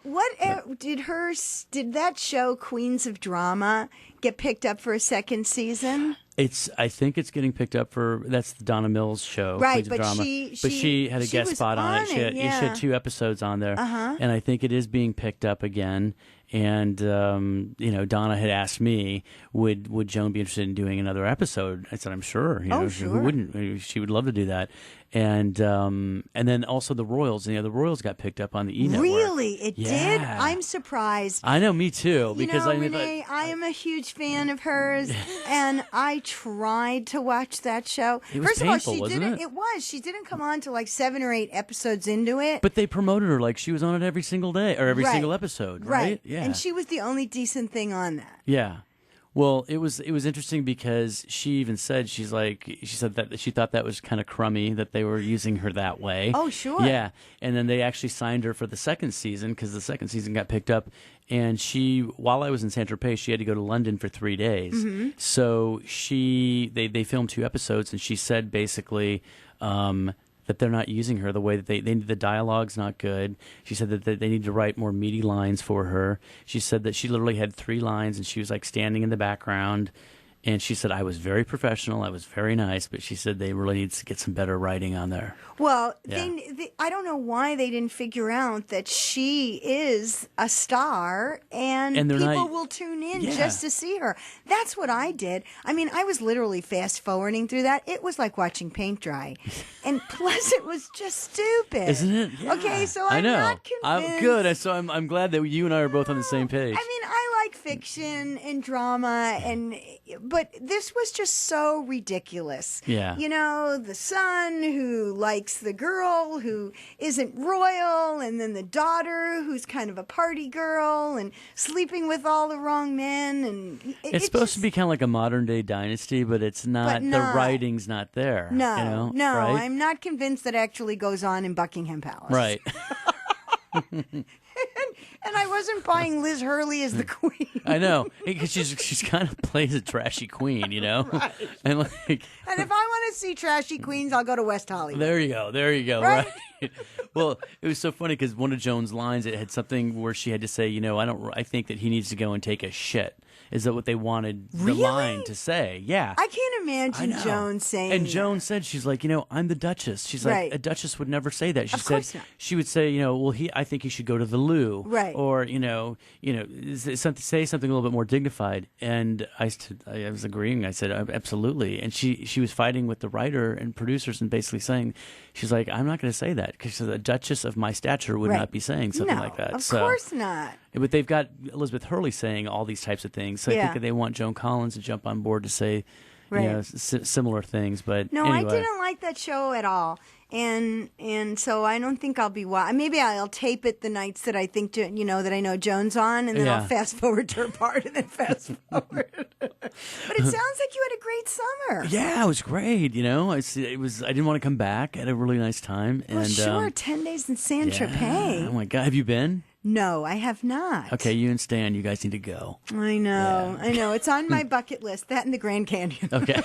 Speaker 3: did that show Queens of Drama get picked up for a second season?
Speaker 2: I think it's getting picked up that's the Donna Mills show,
Speaker 3: right?
Speaker 2: Queens of Drama. She had a guest spot on it. She had 2 episodes on there, and I think it is being picked up again. And Donna had asked me, would Joan be interested in doing another episode? I said, I'm sure.
Speaker 3: Sure.
Speaker 2: Who wouldn't? She would love to do that. And then also the Royals. The Royals got picked up on the E! Network.
Speaker 3: Really, it did. I'm surprised.
Speaker 2: I know, me too. Because
Speaker 3: Rene, I am a huge fan of hers, and I tried to watch that show.
Speaker 2: It was
Speaker 3: First
Speaker 2: painful,
Speaker 3: of all, she didn't. It was. She didn't come on to 7 or 8 episodes into it.
Speaker 2: But they promoted her like she was on it every single day or every single episode, right?
Speaker 3: Yeah. And she was the only decent thing on that.
Speaker 2: Yeah. Well, it was interesting because she even said she said that she thought that was kind of crummy that they were using her that way.
Speaker 3: Oh, sure.
Speaker 2: Yeah, and then they actually signed her for the second season because the second season got picked up. And while I was in Saint-Tropez, she had to go to London for 3 days. So they filmed 2 episodes, and she said basically that they're not using her the way that the dialogue's not good. She said that they need to write more meaty lines for her. She said that she literally had 3 lines and she was standing in the background. And she said, I was very professional, I was very nice, but she said they really need to get some better writing on there.
Speaker 3: Well, I don't know why they didn't figure out that she is a star and people will tune in just to see her. That's what I did. I mean, I was literally fast forwarding through that. It was like watching paint dry. And plus, it was just stupid.
Speaker 2: Isn't it? Yeah.
Speaker 3: Okay, so I'm not convinced.
Speaker 2: I'm good. So I'm glad that you and I are both on the same page.
Speaker 3: I mean, I like fiction and drama, but this was just so ridiculous.
Speaker 2: Yeah.
Speaker 3: The son who likes the girl who isn't royal, and then the daughter who's kind of a party girl and sleeping with all the wrong men. And
Speaker 2: it's supposed to be kind of like a modern day Dynasty, but it's not. The writing's not there.
Speaker 3: No,
Speaker 2: right?
Speaker 3: I'm not convinced that actually goes on in Buckingham Palace.
Speaker 2: Right.
Speaker 3: And I wasn't buying Liz Hurley as the queen.
Speaker 2: I know, because she's kind of plays a trashy queen,
Speaker 3: Right.
Speaker 2: And
Speaker 3: if I want to see trashy queens, I'll go to West Hollywood.
Speaker 2: There you go.
Speaker 3: Right?
Speaker 2: Well, it was so funny because one of Joan's lines, it had something where she had to say, I think that he needs to go and take a shit. Is that what they wanted the line to say? Yeah.
Speaker 3: I can't imagine Joan saying
Speaker 2: And Joan said, she's like, I'm the Duchess. She's like, a Duchess would never say that. She said, she would say, I think he should go to the loo.
Speaker 3: Right.
Speaker 2: Or, say something a little bit more dignified. And I was agreeing. I said, absolutely. And she was fighting with the writer and producers and basically saying, she's like, I'm not going to say that. because the Duchess of my stature would
Speaker 3: Right.
Speaker 2: not be saying something like that.
Speaker 3: Of course not.
Speaker 2: But they've got Elizabeth Hurley saying all these types of things. So I think that they want Joan Collins to jump on board to say similar things. But
Speaker 3: No,
Speaker 2: anyway.
Speaker 3: I didn't like that show at all. And so I don't think I'll be maybe I'll tape it the nights that I think that I know Joan's on, and then I'll fast forward to her part and then fast forward. But it sounds like you had a great summer.
Speaker 2: Yeah, it was great. It was. I didn't want to come back. I had a really nice time.
Speaker 3: Well, sure, 10 days in San Tropez.
Speaker 2: Oh my God, have you been?
Speaker 3: No, I have not.
Speaker 2: Okay, you and Stan, you guys need to go.
Speaker 3: I know. It's on my bucket list. That and the Grand Canyon.
Speaker 2: Okay.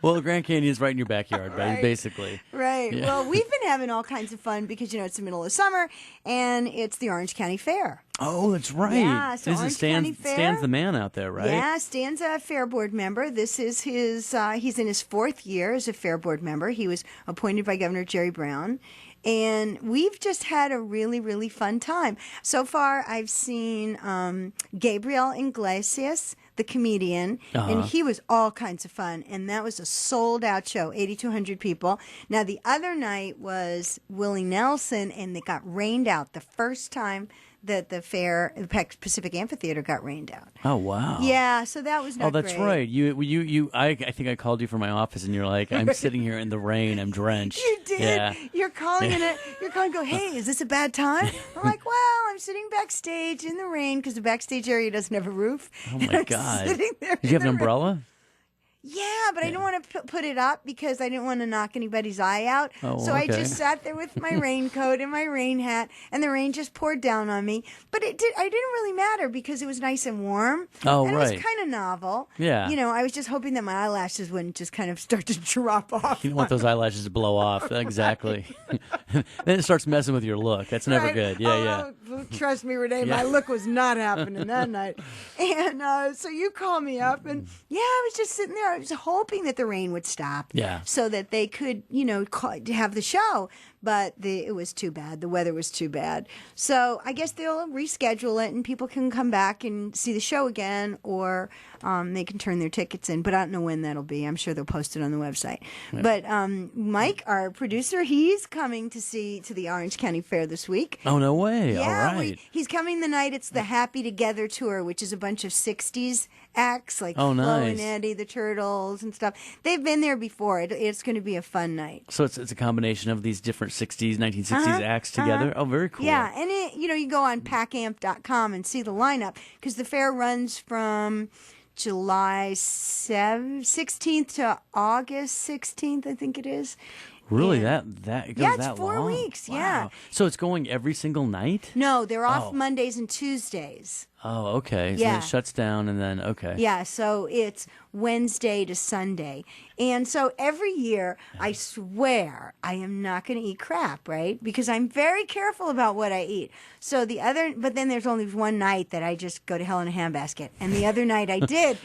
Speaker 2: Well, the Grand Canyon is right in your backyard, right? Basically.
Speaker 3: Right. Yeah. Well, we've been having all kinds of fun because, it's the middle of summer and it's the Orange County Fair.
Speaker 2: Oh, that's right.
Speaker 3: Yeah, so Orange County Fair.
Speaker 2: Stan's the man out there, right?
Speaker 3: Yeah, Stan's a Fair Board member. This is he's in his 4th year as a Fair Board member. He was appointed by Governor Jerry Brown. And we've just had a really, really fun time. So far, I've seen Gabriel Iglesias, the comedian, and he was all kinds of fun. And that was a sold-out show, 8,200 people. Now, the other night was Willie Nelson, and it got rained out the first time that the Pacific Amphitheater got rained out.
Speaker 2: Oh, wow.
Speaker 3: Yeah, so that was not
Speaker 2: great. Oh, that's right. I think I called you from my office, and you're like, I'm sitting here in the rain, I'm drenched.
Speaker 3: You did.
Speaker 2: Yeah.
Speaker 3: You're calling go, hey, is this a bad time? I'm like, well, I'm sitting backstage in the rain because the backstage area doesn't have a roof.
Speaker 2: Oh, my God.
Speaker 3: Sitting there
Speaker 2: Did you have an umbrella?
Speaker 3: Yeah, but I didn't want to put it up because I didn't want to knock anybody's eye out.
Speaker 2: Oh,
Speaker 3: so I
Speaker 2: okay.
Speaker 3: just sat there with my raincoat and my rain hat, and the rain just poured down on me. But I didn't really matter because it was nice and warm.
Speaker 2: Oh,
Speaker 3: and
Speaker 2: right.
Speaker 3: It was kind of novel.
Speaker 2: Yeah.
Speaker 3: I was just hoping that my eyelashes wouldn't just kind of start to drop off.
Speaker 2: You don't want those eyelashes to blow off. Exactly. Then it starts messing with your look. That's never
Speaker 3: Right.
Speaker 2: good. Yeah,
Speaker 3: Trust me, Rene, my look was not happening that night. And so you called me up, and I was just sitting there. I was hoping that the rain would stop, so that they could, have the show. But it was too bad. The weather was too bad. So I guess they'll reschedule it, and people can come back and see the show again, or they can turn their tickets in. But I don't know when that'll be. I'm sure they'll post it on the website. Yeah. But Mike, our producer, he's coming to the Orange County Fair this week.
Speaker 2: Oh, no way.
Speaker 3: Yeah,
Speaker 2: all right.
Speaker 3: he's coming the night. It's the Happy Together Tour, which is a bunch of 60s acts like
Speaker 2: Flo
Speaker 3: and Eddie, the Turtles, and stuff. They've been there before. It's going to be a fun night.
Speaker 2: So it's a combination of these different 1960s acts together. Oh, very cool.
Speaker 3: Yeah, and you go on pacamp.com and see the lineup because the fair runs from July 16th to August 16th, I think it is.
Speaker 2: Really, that it goes
Speaker 3: it's
Speaker 2: that
Speaker 3: 4
Speaker 2: long?
Speaker 3: weeks.
Speaker 2: Wow.
Speaker 3: Yeah.
Speaker 2: So it's going every single night?
Speaker 3: No, they're off Mondays and Tuesdays.
Speaker 2: Oh, okay. So it shuts down and then, okay.
Speaker 3: Yeah, so it's Wednesday to Sunday. And so every year, I swear, I am not going to eat crap, right? Because I'm very careful about what I eat. So but then there's only one night that I just go to hell in a handbasket. And the other night I did.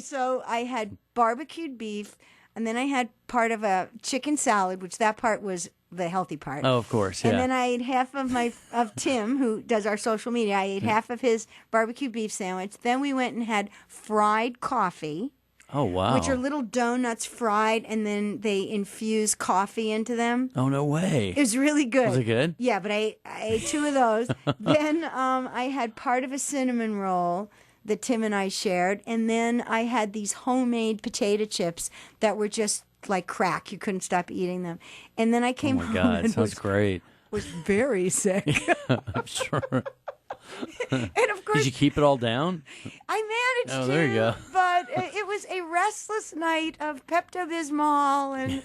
Speaker 3: So I had barbecued beef, and then I had part of a chicken salad, which that part was the healthy part.
Speaker 2: Oh, of course, yeah.
Speaker 3: And then I ate half of Tim, who does our social media. I ate half of his barbecue beef sandwich. Then we went and had fried coffee.
Speaker 2: Oh, wow.
Speaker 3: Which are little donuts fried, and then they infuse coffee into them.
Speaker 2: Oh, no way.
Speaker 3: It was really good.
Speaker 2: Was it good?
Speaker 3: Yeah, but I ate 2 of those. Then I had part of a cinnamon roll that Tim and I shared, and then I had these homemade potato chips that were just like crack. You couldn't stop eating them. And then I came home.
Speaker 2: Oh, my God.
Speaker 3: And
Speaker 2: Sounds great.
Speaker 3: Was very sick.
Speaker 2: I'm sure.
Speaker 3: And of course,
Speaker 2: did you keep it all down?
Speaker 3: I managed to.
Speaker 2: Oh, there you go.
Speaker 3: But it was a restless night of Pepto-Bismol and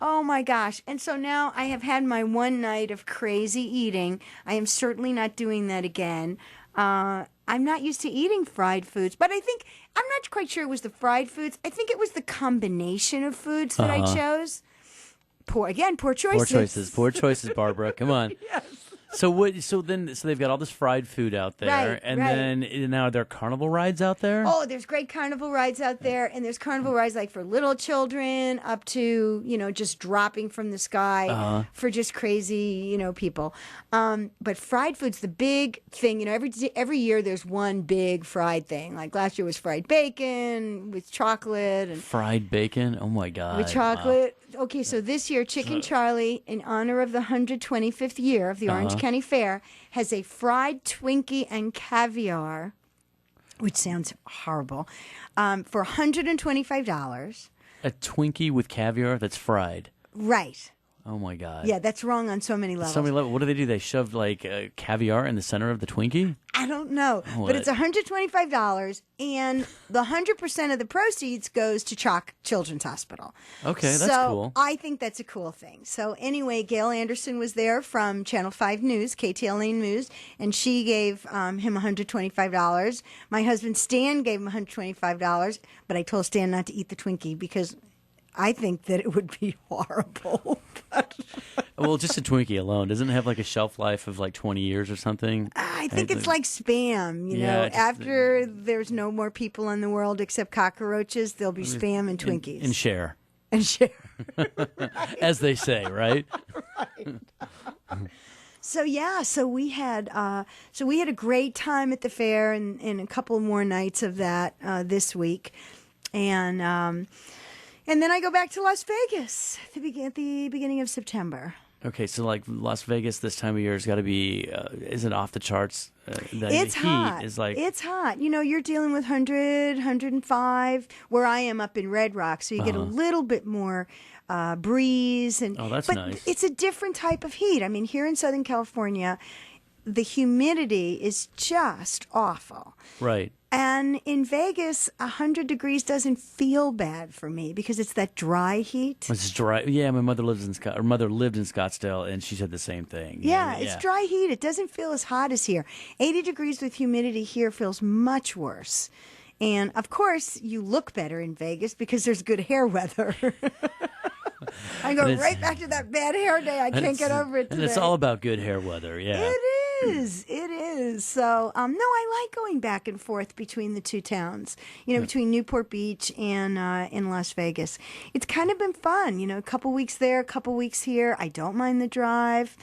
Speaker 3: oh my gosh. And so now I have had my one night of crazy eating. I am certainly not doing that again. I'm not used to eating fried foods, but I'm not quite sure it was the fried foods. I think it was the combination of foods that I chose. Poor choices.
Speaker 2: Poor choices, Barbara. Come on.
Speaker 3: Yes.
Speaker 2: So they've got all this fried food out there,
Speaker 3: Right,
Speaker 2: then now are there carnival rides out there?
Speaker 3: Oh, there's great carnival rides out there, and there's carnival rides like for little children up to, just dropping from the sky for just crazy, people. But fried food's the big thing. Every year there's one big fried thing. Like last year was fried bacon with chocolate and
Speaker 2: fried bacon. Oh my God.
Speaker 3: with chocolate.
Speaker 2: Wow.
Speaker 3: Okay, so this year, Chicken Charlie, in honor of the 125th year of the Orange County Fair, has a fried Twinkie and caviar, which sounds horrible, for $125.
Speaker 2: A Twinkie with caviar that's fried.
Speaker 3: Right.
Speaker 2: Oh, my God.
Speaker 3: Yeah, that's wrong on so many levels.
Speaker 2: So many levels. What do? They shove, like, caviar in the center of the Twinkie?
Speaker 3: I don't know. But it's $125, and the 100% of the proceeds goes to Chalk Children's Hospital.
Speaker 2: Okay, that's cool.
Speaker 3: I think that's a cool thing. So anyway, Gail Anderson was there from Channel 5 News, KTLA News, and she gave him $125. My husband Stan gave him $125, but I told Stan not to eat the Twinkie because I think that it would be horrible.
Speaker 2: Well, just a Twinkie alone. Doesn't it have like a shelf life of like 20 years or something?
Speaker 3: I think it's like Spam. You know, after there's no more people in the world except cockroaches, there'll be Spam and Twinkies.
Speaker 2: And share.
Speaker 3: And share.
Speaker 2: As they say, right?
Speaker 3: Right. So we had a great time at the fair, and a couple more nights of that this week, and then I go back to Las Vegas at the beginning of September.
Speaker 2: Okay, so like Las Vegas this time of year has got to be, is it off the charts?
Speaker 3: It's hot. It's hot. You know, you're dealing with 100, 105, where I am up in Red Rock, so you get a little bit more breeze.
Speaker 2: Oh, that's
Speaker 3: but
Speaker 2: nice.
Speaker 3: It's a different type of heat. I mean, here in Southern California, the humidity is just awful.
Speaker 2: Right.
Speaker 3: And in Vegas, 100 degrees doesn't feel bad for me because it's that dry heat.
Speaker 2: It's dry. Yeah, my mother lived in Scottsdale, and she said the same thing.
Speaker 3: Yeah, it's dry heat. It doesn't feel as hot as here. 80 degrees with humidity here feels much worse. And, of course, you look better in Vegas because there's good hair weather. I go right back to that bad hair day. I can't get over it today.
Speaker 2: And it's all about good hair weather, yeah.
Speaker 3: It is. So, no, I like going back and forth between the two towns, between Newport Beach and in Las Vegas. It's kind of been fun, a couple weeks there, a couple weeks here. I don't mind the drive.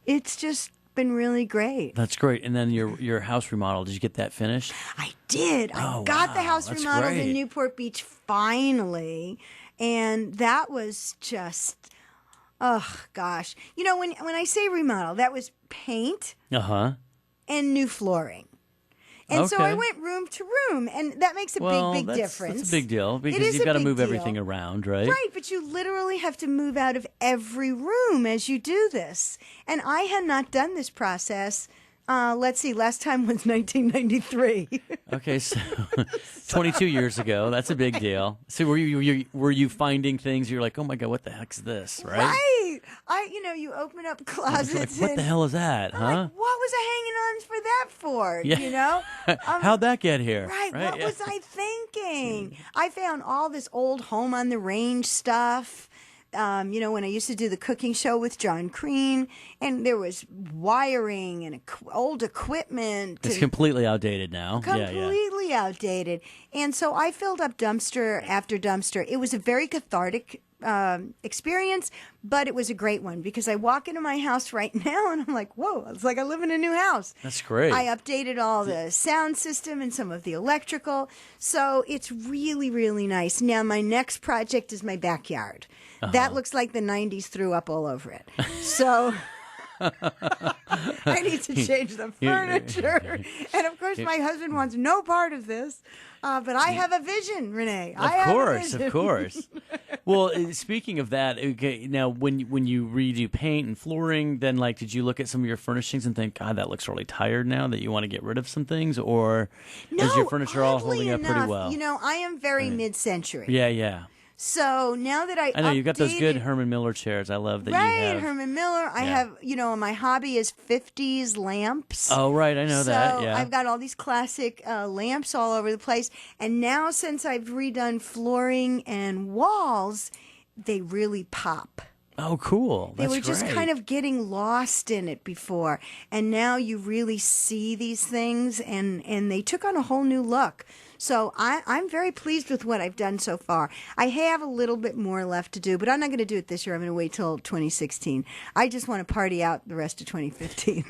Speaker 3: It's just been really great.
Speaker 2: That's great. And then your house remodel, did you get that finished?
Speaker 3: I did. I got the house remodeled in Newport Beach finally. And that was just, oh, gosh. When I say remodel, that was paint and new flooring. And so I went room to room, and that makes a big difference.
Speaker 2: That's a big deal because you've got to move everything around, right?
Speaker 3: Right, but you literally have to move out of every room as you do this. And I had not done this process. Let's see, last time was 1993.
Speaker 2: Okay, so 22 years ago. That's a big deal. So were you finding things you're like, oh my God, what the heck's this, right?
Speaker 3: Right. You open up closets.
Speaker 2: Like, what the hell is that, huh?
Speaker 3: Like, what was I hanging on for that for?
Speaker 2: Yeah. How'd that get here?
Speaker 3: Right. What was I thinking? I found all this old Home on the Range stuff. When I used to do the cooking show with John Crean, and there was wiring and old equipment.
Speaker 2: It's completely outdated now.
Speaker 3: Completely outdated. And so I filled up dumpster after dumpster. It was a very cathartic experience, but it was a great one because I walk into my house right now and I'm like, whoa, it's like I live in a new house.
Speaker 2: That's great.
Speaker 3: I updated all the sound system and some of the electrical. So it's really, really nice. Now my next project is my backyard. That looks like the 90s threw up all over it. So I need to change the furniture. And of course, my husband wants no part of this. But I have a vision, Rene.
Speaker 2: Of course. Well, speaking of that, okay, now when you redo paint and flooring, then did you look at some of your furnishings and think, God, that looks really tired now that you want to get rid of some things, or is your furniture all holding up pretty well?
Speaker 3: I am very mid-century.
Speaker 2: Yeah.
Speaker 3: So now that I
Speaker 2: know you've got those good Herman Miller chairs. I love that you have.
Speaker 3: Right, Herman Miller. I have, my hobby is 50s lamps.
Speaker 2: Oh, right. I know that. Yeah.
Speaker 3: I've got all these classic lamps all over the place. And now since I've redone flooring and walls, they really pop.
Speaker 2: Oh, cool.
Speaker 3: They were just kind of getting lost in it before. And now you really see these things, and they took on a whole new look. So I'm very pleased with what I've done so far. I have a little bit more left to do, but I'm not going to do it this year. I'm going to wait till 2016. I just want to party out the rest of 2015.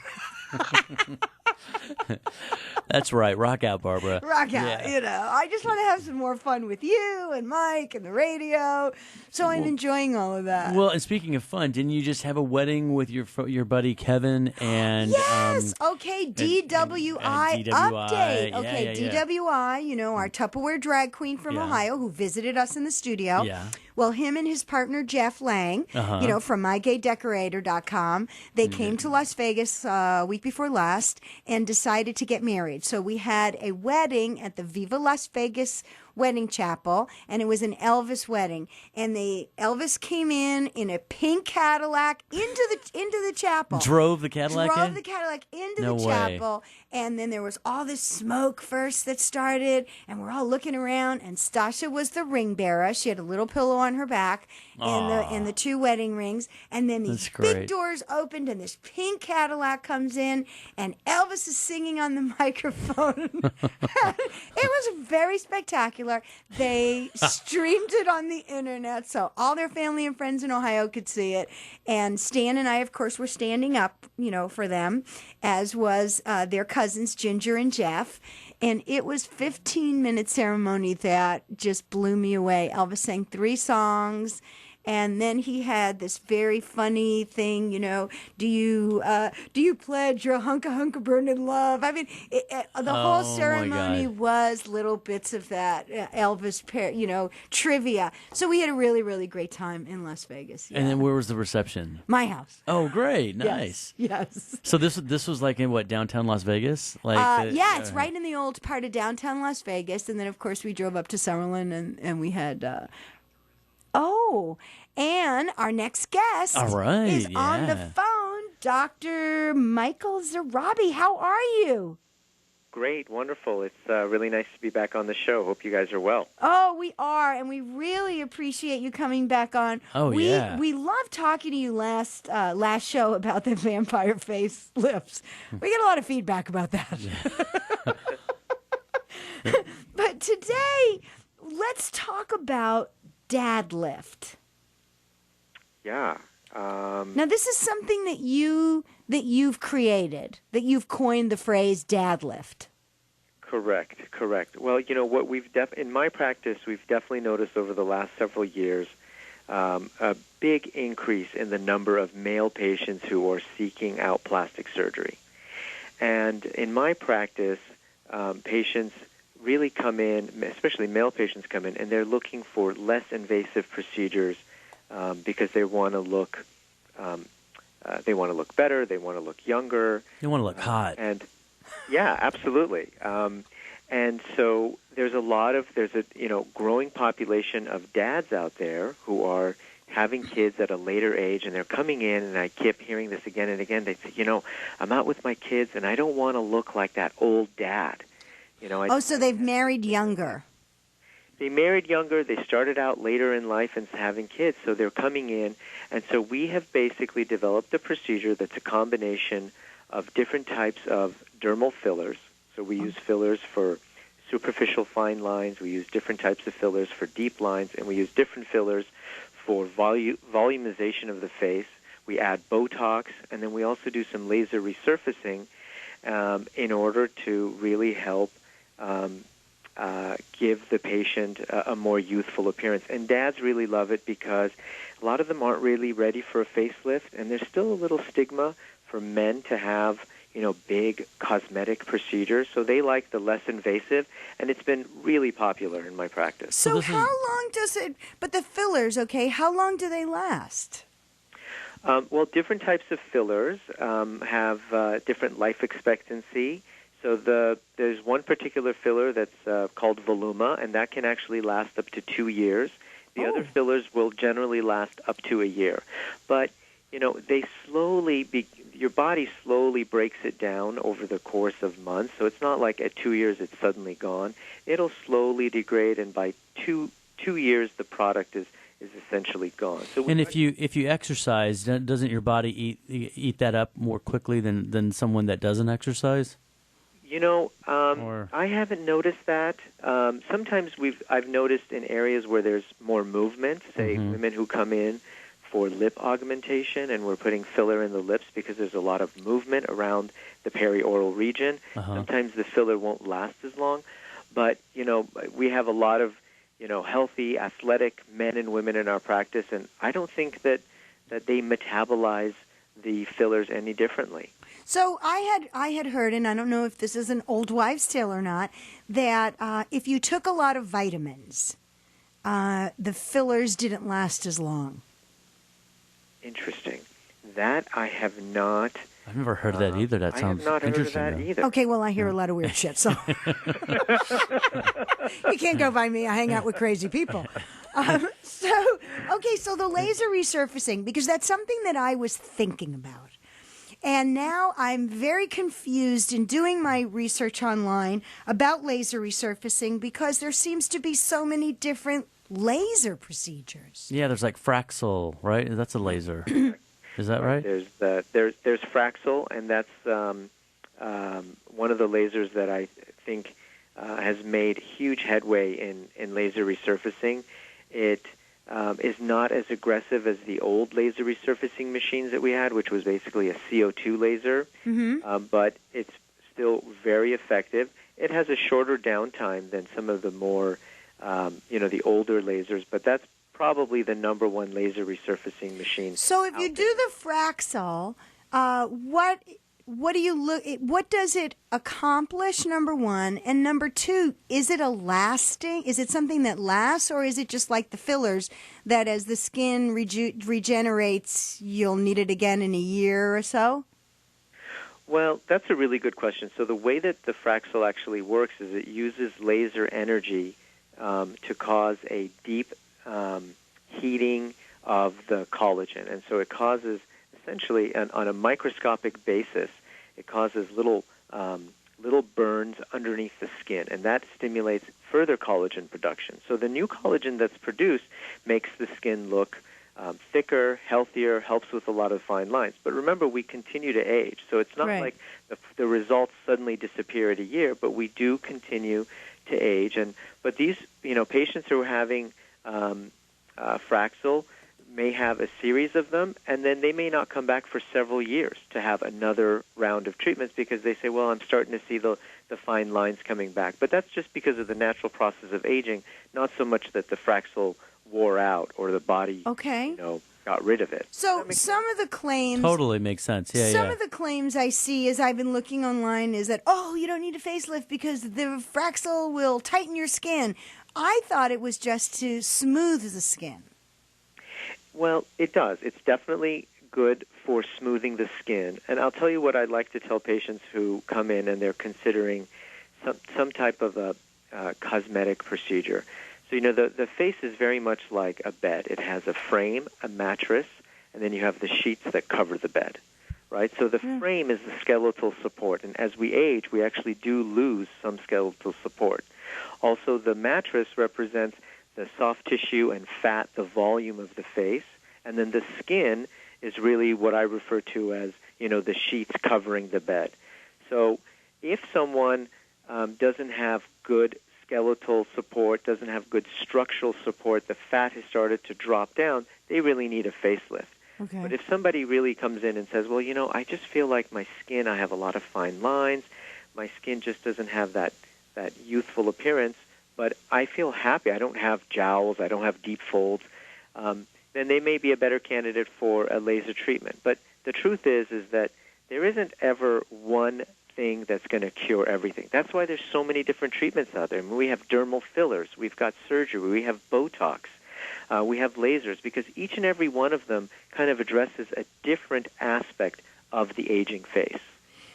Speaker 2: That's right. Rock out, Barbara.
Speaker 3: Rock out, I just want to have some more fun with you and Mike and the radio. So I'm enjoying all of that.
Speaker 2: Well, and speaking of fun, didn't you just have a wedding with your buddy Kevin and
Speaker 3: yes? Okay, DWI update.
Speaker 2: Yeah,
Speaker 3: okay,
Speaker 2: yeah.
Speaker 3: DWI, our Tupperware drag queen from Ohio who visited us in the studio.
Speaker 2: Yeah.
Speaker 3: Well, him and his partner Jeff Lang, from MyGayDecorator.com, they came to Las Vegas week before last and decided to get married. So we had a wedding at the Viva Las Vegas wedding chapel, and it was an Elvis wedding. And Elvis came in a pink Cadillac into the chapel.
Speaker 2: Drove the Cadillac in?
Speaker 3: The Cadillac into
Speaker 2: No
Speaker 3: the
Speaker 2: way.
Speaker 3: chapel. And then there was all this smoke first that started, and we're all looking around, and Stasha was the ring bearer. She had a little pillow on her back and the 2 wedding rings. And then these big doors opened, and this pink Cadillac comes in, and Elvis is singing on the microphone. It was very spectacular. They streamed it on the internet, so all their family and friends in Ohio could see it. And Stan and I, of course, were standing up, for them, as was their cousins, Ginger and Jeff. And it was 15-minute ceremony that just blew me away. Elvis sang 3 songs. And then he had this very funny thing, do you pledge your hunka burning love? I mean, the whole ceremony was little bits of that Elvis, trivia. So we had a really, really great time in Las Vegas. Yeah.
Speaker 2: And then where was the reception?
Speaker 3: My house.
Speaker 2: Oh, great. Nice.
Speaker 3: Yes.
Speaker 2: So this was like in what, downtown Las Vegas?
Speaker 3: It's right in the old part of downtown Las Vegas. And then, of course, we drove up to Summerlin and we had... and our next guest is on the phone, Dr. Michael Zarrabi. How are you?
Speaker 6: Great, wonderful. It's really nice to be back on the show. Hope you guys are well.
Speaker 3: Oh, we are, and we really appreciate you coming back on. We loved talking to you last show about the vampire face lifts. We get a lot of feedback about that. But today, let's talk about dad lift.
Speaker 6: Yeah.
Speaker 3: Now, this is something that you've created, that you've coined the phrase dad lift.
Speaker 6: Correct. Well, what in my practice, we've definitely noticed over the last several years a big increase in the number of male patients who are seeking out plastic surgery. And in my practice, patients really come in, especially male patients come in, and they're looking for less invasive procedures because they want to look better, they want to look younger,
Speaker 2: they want to look hot,
Speaker 6: and yeah, absolutely. And so there's a growing population of dads out there who are having kids at a later age, and they're coming in, and I keep hearing this again and again. They say, I'm out with my kids, and I don't want to look like that old dad.
Speaker 3: So they've married younger.
Speaker 6: They married younger. They started out later in life and having kids, so they're coming in. And so we have basically developed a procedure that's a combination of different types of dermal fillers. So we use fillers for superficial fine lines. We use different types of fillers for deep lines, and we use different fillers for volumization of the face. We add Botox, and then we also do some laser resurfacing in order to really help give the patient a more youthful appearance. And dads really love it because a lot of them aren't really ready for a facelift, and there's still a little stigma for men to have, big cosmetic procedures. So they like the less invasive, and it's been really popular in my practice.
Speaker 3: So how long does it, but the fillers, how long do they last?
Speaker 6: Well, different types of fillers have different life expectancy. So there's one particular filler that's called Voluma, and that can actually last up to 2 years. The other fillers will generally last up to a year. But, your body slowly breaks it down over the course of months. So it's not like at 2 years it's suddenly gone. It'll slowly degrade, and by two years the product is essentially gone. So
Speaker 2: and if you exercise, doesn't your body eat that up more quickly than someone that doesn't exercise?
Speaker 6: I haven't noticed that. Sometimes I've noticed in areas where there's more movement, say women who come in for lip augmentation, and we're putting filler in the lips because there's a lot of movement around the perioral region. Sometimes the filler won't last as long, but, we have a lot of, healthy, athletic men and women in our practice, and I don't think that they metabolize the fillers any differently.
Speaker 3: So I had heard, and I don't know if this is an old wives' tale or not, that if you took a lot of vitamins, the fillers didn't last as long.
Speaker 6: Interesting. That I have not.
Speaker 2: I've never heard of that either. That sounds
Speaker 6: I have not heard
Speaker 2: interesting.
Speaker 6: of that either.
Speaker 3: Okay, well, I hear a lot of weird shit, so you can't go by me. I hang out with crazy people. So the laser resurfacing, because that's something that I was thinking about. And now I'm very confused in doing my research online about laser resurfacing because there seems to be so many different laser procedures.
Speaker 2: Yeah, there's like Fraxel, right? That's a laser. Is that right?
Speaker 6: There's Fraxel, and that's one of the lasers that I think has made huge headway in laser resurfacing. It is not as aggressive as the old laser resurfacing machines that we had, which was basically a CO2 laser, but it's still very effective. It has a shorter downtime than some of the more, the older lasers, but that's probably the number one laser resurfacing machine.
Speaker 3: So if you do the Fraxel, what do you look? What does it accomplish? Number one, and number two, is it Is it something that lasts, or is it just like the fillers that as the skin regenerates, you'll need it again in a year or so?
Speaker 6: Well, that's a really good question. So the way that the Fraxel actually works is it uses laser energy to cause a deep heating of the collagen, and so it causes essentially on a microscopic basis, it causes little burns underneath the skin, and that stimulates further collagen production. So the new collagen that's produced makes the skin look thicker, healthier, helps with a lot of fine lines. But remember, we continue to age, so it's not like the results suddenly disappear at a year, but we do continue to age. But these patients who are having Fraxel may have a series of them, and then they may not come back for several years to have another round of treatments because they say, well, I'm starting to see the fine lines coming back. But that's just because of the natural process of aging, not so much that the Fraxel wore out or the body got rid of it.
Speaker 3: So some of the claims...
Speaker 2: Totally makes sense. Yeah,
Speaker 3: Some of the claims I see as I've been looking online is that, you don't need a facelift because the Fraxel will tighten your skin. I thought it was just to smooth the skin.
Speaker 6: Well, it does. It's definitely good for smoothing the skin. And I'll tell you what I'd like to tell patients who come in and they're considering some type of a cosmetic procedure. So, the face is very much like a bed. It has a frame, a mattress, and then you have the sheets that cover the bed, right? So the frame is the skeletal support. And as we age, we actually do lose some skeletal support. Also, the mattress represents the soft tissue and fat, the volume of the face, and then the skin is really what I refer to as, the sheets covering the bed. So if someone doesn't have good skeletal support, doesn't have good structural support, the fat has started to drop down, they really need a facelift.
Speaker 3: Okay.
Speaker 6: But if somebody really comes in and says, well, I just feel like my skin, I have a lot of fine lines, my skin just doesn't have that youthful appearance, but I feel happy. I don't have jowls. I don't have deep folds. Then they may be a better candidate for a laser treatment. But the truth is that there isn't ever one thing that's going to cure everything. That's why there's so many different treatments out there. I mean, we have dermal fillers. We've got surgery. We have Botox. We have lasers, because each and every one of them kind of addresses a different aspect of the aging face.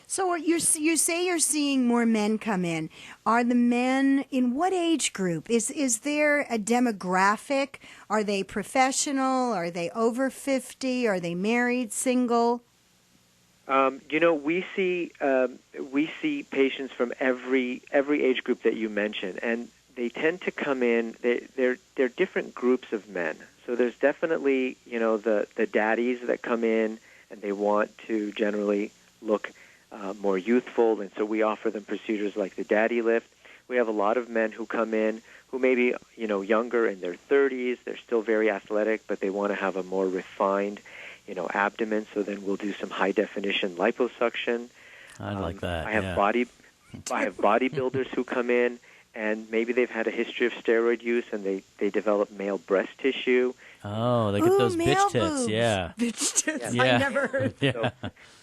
Speaker 3: So you say you're seeing more men come in. Are the men in what age group? Is there a demographic? Are they professional? Are they over 50? Are they married, single?
Speaker 6: We see patients from every age group that you mentioned, and they tend to come in. They're different groups of men. So there's definitely the daddies that come in and they want to generally look more youthful, and so we offer them procedures like the daddy lift. We have a lot of men who come in who may be, younger in their 30s. They're still very athletic, but they want to have a more refined, abdomen. So then we'll do some high-definition liposuction.
Speaker 2: I like that.
Speaker 6: I have bodybuilders who come in, and maybe they've had a history of steroid use, and they develop male breast tissue.
Speaker 2: Oh, they get those
Speaker 3: male
Speaker 2: bitch tits,
Speaker 3: boobs.
Speaker 2: yeah.
Speaker 3: Bitch tits,
Speaker 2: Yeah.
Speaker 3: I never heard.
Speaker 2: Yeah.
Speaker 6: So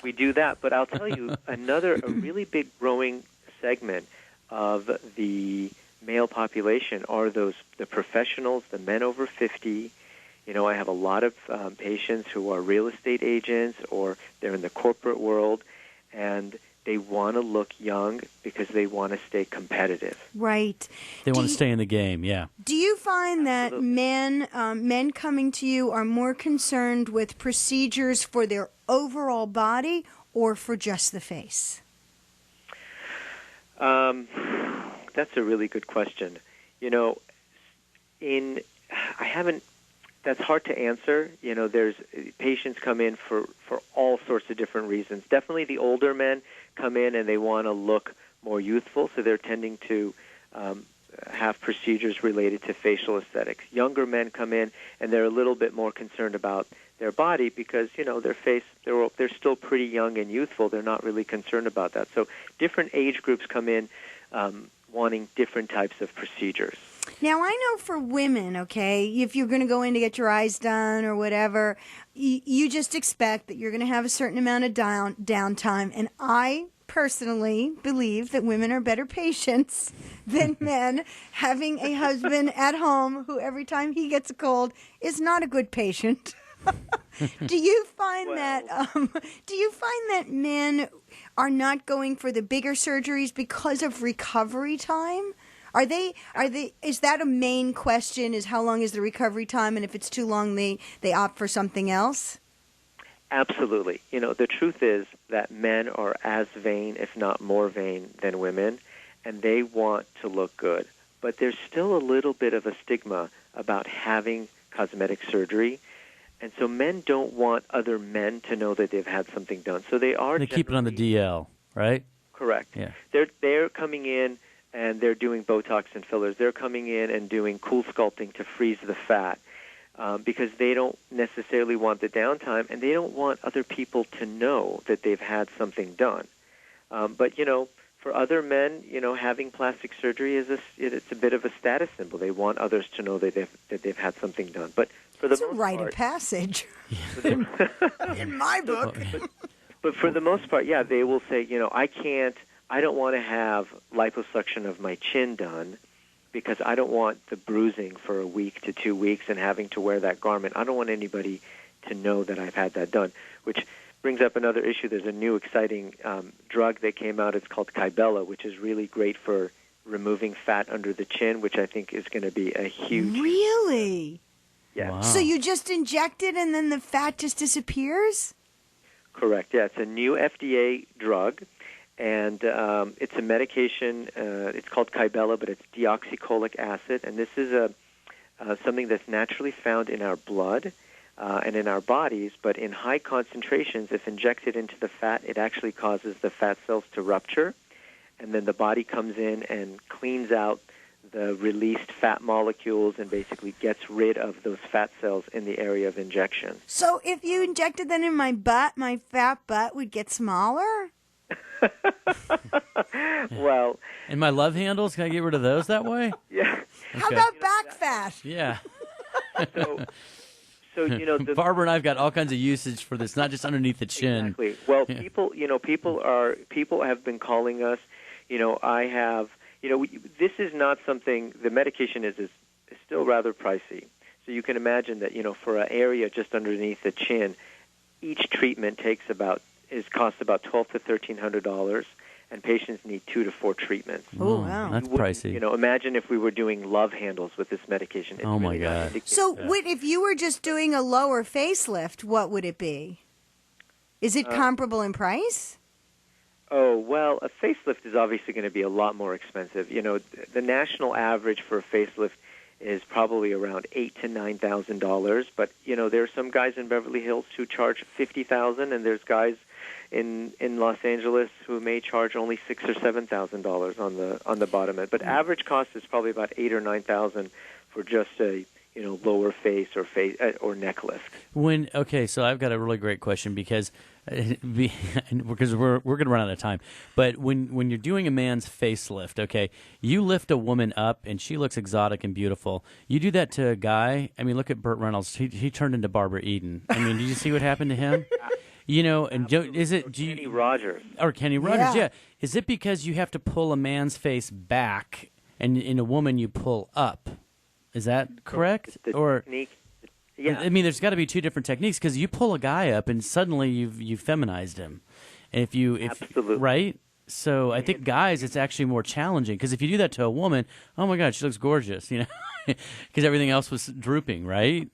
Speaker 6: we do that. But I'll tell you, a really big growing segment of the male population are the professionals, the men over 50. I have a lot of patients who are real estate agents or they're in the corporate world, and they want to look young because they want to stay competitive.
Speaker 3: Right.
Speaker 2: They want to stay in the game, yeah.
Speaker 3: Do you find that men coming to you are more concerned with procedures for their overall body or for just the face?
Speaker 6: That's a really good question. That's hard to answer. There's patients come in for all sorts of different reasons. Definitely the older men come in and they want to look more youthful, so they're tending to have procedures related to facial aesthetics. Younger men come in and they're a little bit more concerned about their body because, their face, they're still pretty young and youthful. They're not really concerned about that. So different age groups come in wanting different types of procedures.
Speaker 3: Now, I know for women, okay, if you're going to go in to get your eyes done or whatever, you just expect that you're going to have a certain amount of downtime. And I personally believe that women are better patients than men. Having a husband at home who every time he gets a cold is not a good patient. Do you find that men are not going for the bigger surgeries because of recovery time? Is that a main question, is how long is the recovery time, and if it's too long, they opt for something else?
Speaker 6: Absolutely. The truth is that men are as vain, if not more vain, than women, and they want to look good. But there's still a little bit of a stigma about having cosmetic surgery, and so men don't want other men to know that they've had something done. So they
Speaker 2: keep it on the DL, right?
Speaker 6: Correct.
Speaker 2: Yeah.
Speaker 6: They're coming in and they're doing Botox and fillers. They're coming in and doing cool sculpting to freeze the fat because they don't necessarily want the downtime, and they don't want other people to know that they've had something done. But for other men, having plastic surgery it's a bit of a status symbol. They want others to know that they've had something done. But for the
Speaker 3: it's
Speaker 6: most
Speaker 3: a rite
Speaker 6: part,
Speaker 3: of passage in my book.
Speaker 6: But for the most part, yeah, they will say, I don't want to have liposuction of my chin done because I don't want the bruising for a week to 2 weeks and having to wear that garment. I don't want anybody to know that I've had that done, which brings up another issue. There's a new exciting drug that came out. It's called Cabella, which is really great for removing fat under the chin, which I think is going to be a huge...
Speaker 3: Really?
Speaker 6: Yeah.
Speaker 2: Wow.
Speaker 3: So you just inject it and then the fat just disappears?
Speaker 6: Correct. Yeah, it's a new FDA drug, and it's a medication. It's called Cabella, but it's deoxycholic acid, and this is something that's naturally found in our blood and in our bodies, but in high concentrations, if injected into the fat, it actually causes the fat cells to rupture, and then the body comes in and cleans out the released fat molecules and basically gets rid of those fat cells in the area of injection.
Speaker 3: So if you injected that in my butt, my fat butt would get smaller?
Speaker 6: Well...
Speaker 2: And my love handles, can I get rid of those that way?
Speaker 6: Yeah.
Speaker 3: How about back fat?
Speaker 2: Yeah.
Speaker 6: So
Speaker 2: Barbara and I've got all kinds of usage for this, not just underneath the chin.
Speaker 6: Exactly. Well,
Speaker 2: Yeah.
Speaker 6: people have been calling us. This is not something. The medication is still rather pricey. So you can imagine that for an area just underneath the chin, each treatment costs about $1,200 to $1,300, and patients need 2 to 4 treatments.
Speaker 3: Oh, wow.
Speaker 2: That's pricey.
Speaker 6: Imagine if we were doing love handles with this medication. It's
Speaker 2: Oh, my
Speaker 6: really not
Speaker 2: God.
Speaker 6: indicated.
Speaker 3: So if you were just doing a lower facelift, what would it be? Is it comparable in price?
Speaker 6: Oh, well, a facelift is obviously going to be a lot more expensive. The national average for a facelift is probably around $8,000 to $9,000. But, there are some guys in Beverly Hills who charge $50,000, and there's guys, in Los Angeles who may charge only $6,000 or $7,000 on the bottom end. But average cost is probably about $8,000 or $9,000 for just a lower face or neck lift.
Speaker 2: So I've got a really great question because we're going to run out of time. But when you're doing a man's facelift, okay, you lift a woman up and she looks exotic and beautiful. You do that to a guy. I mean, look at Burt Reynolds. He turned into Barbara Eden. I mean, did you see what happened to him? And Kenny
Speaker 6: Rogers?
Speaker 2: Or Kenny Rogers? Yeah. Is it because you have to pull a man's face back, and in a woman you pull up? Is that correct?
Speaker 6: The technique. Yeah.
Speaker 2: I mean, there's got to be two different techniques because you pull a guy up and suddenly you've feminized him.
Speaker 6: Absolutely.
Speaker 2: Right? So I think guys, it's actually more challenging because if you do that to a woman, oh my God, she looks gorgeous, because everything else was drooping, right?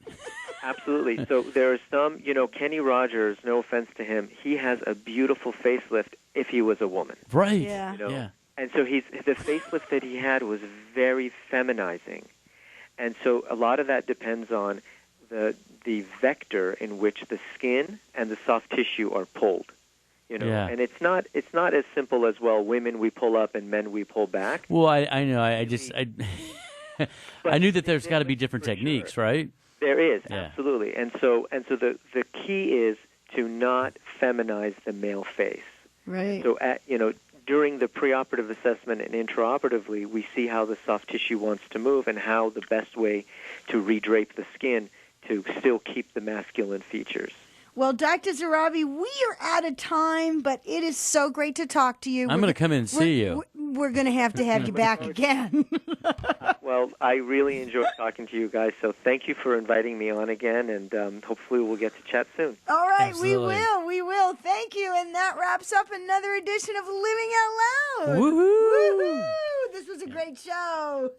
Speaker 6: Absolutely. So there are some, Kenny Rogers, no offense to him, he has a beautiful facelift if he was a woman.
Speaker 2: Right.
Speaker 3: Yeah.
Speaker 2: Yeah.
Speaker 6: And so the facelift that he had was very feminizing. And so a lot of that depends on the vector in which the skin and the soft tissue are pulled.
Speaker 2: Yeah.
Speaker 6: And it's not as simple as, well, women we pull up and men we pull back.
Speaker 2: Well, I know. I knew that there's got to be different techniques,
Speaker 6: sure.
Speaker 2: Right?
Speaker 6: There is,
Speaker 2: yeah.
Speaker 6: absolutely. And so the key is to not feminize the male face.
Speaker 3: Right.
Speaker 6: So during the preoperative assessment and intraoperatively, we see how the soft tissue wants to move and how the best way to redrape the skin to still keep the masculine features.
Speaker 3: Well, Dr. Zarrabi, we are out of time, but it is so great to talk to you.
Speaker 2: I'm going to come in and see you.
Speaker 3: We're going to have you back again.
Speaker 6: Well, I really enjoyed talking to you guys, so thank you for inviting me on again, and hopefully we'll get to chat soon.
Speaker 3: All right,
Speaker 2: Absolutely.
Speaker 3: we will. Thank you, and that wraps up another edition of Living Out Loud.
Speaker 2: Woohoo!
Speaker 3: Woohoo! This was a great show.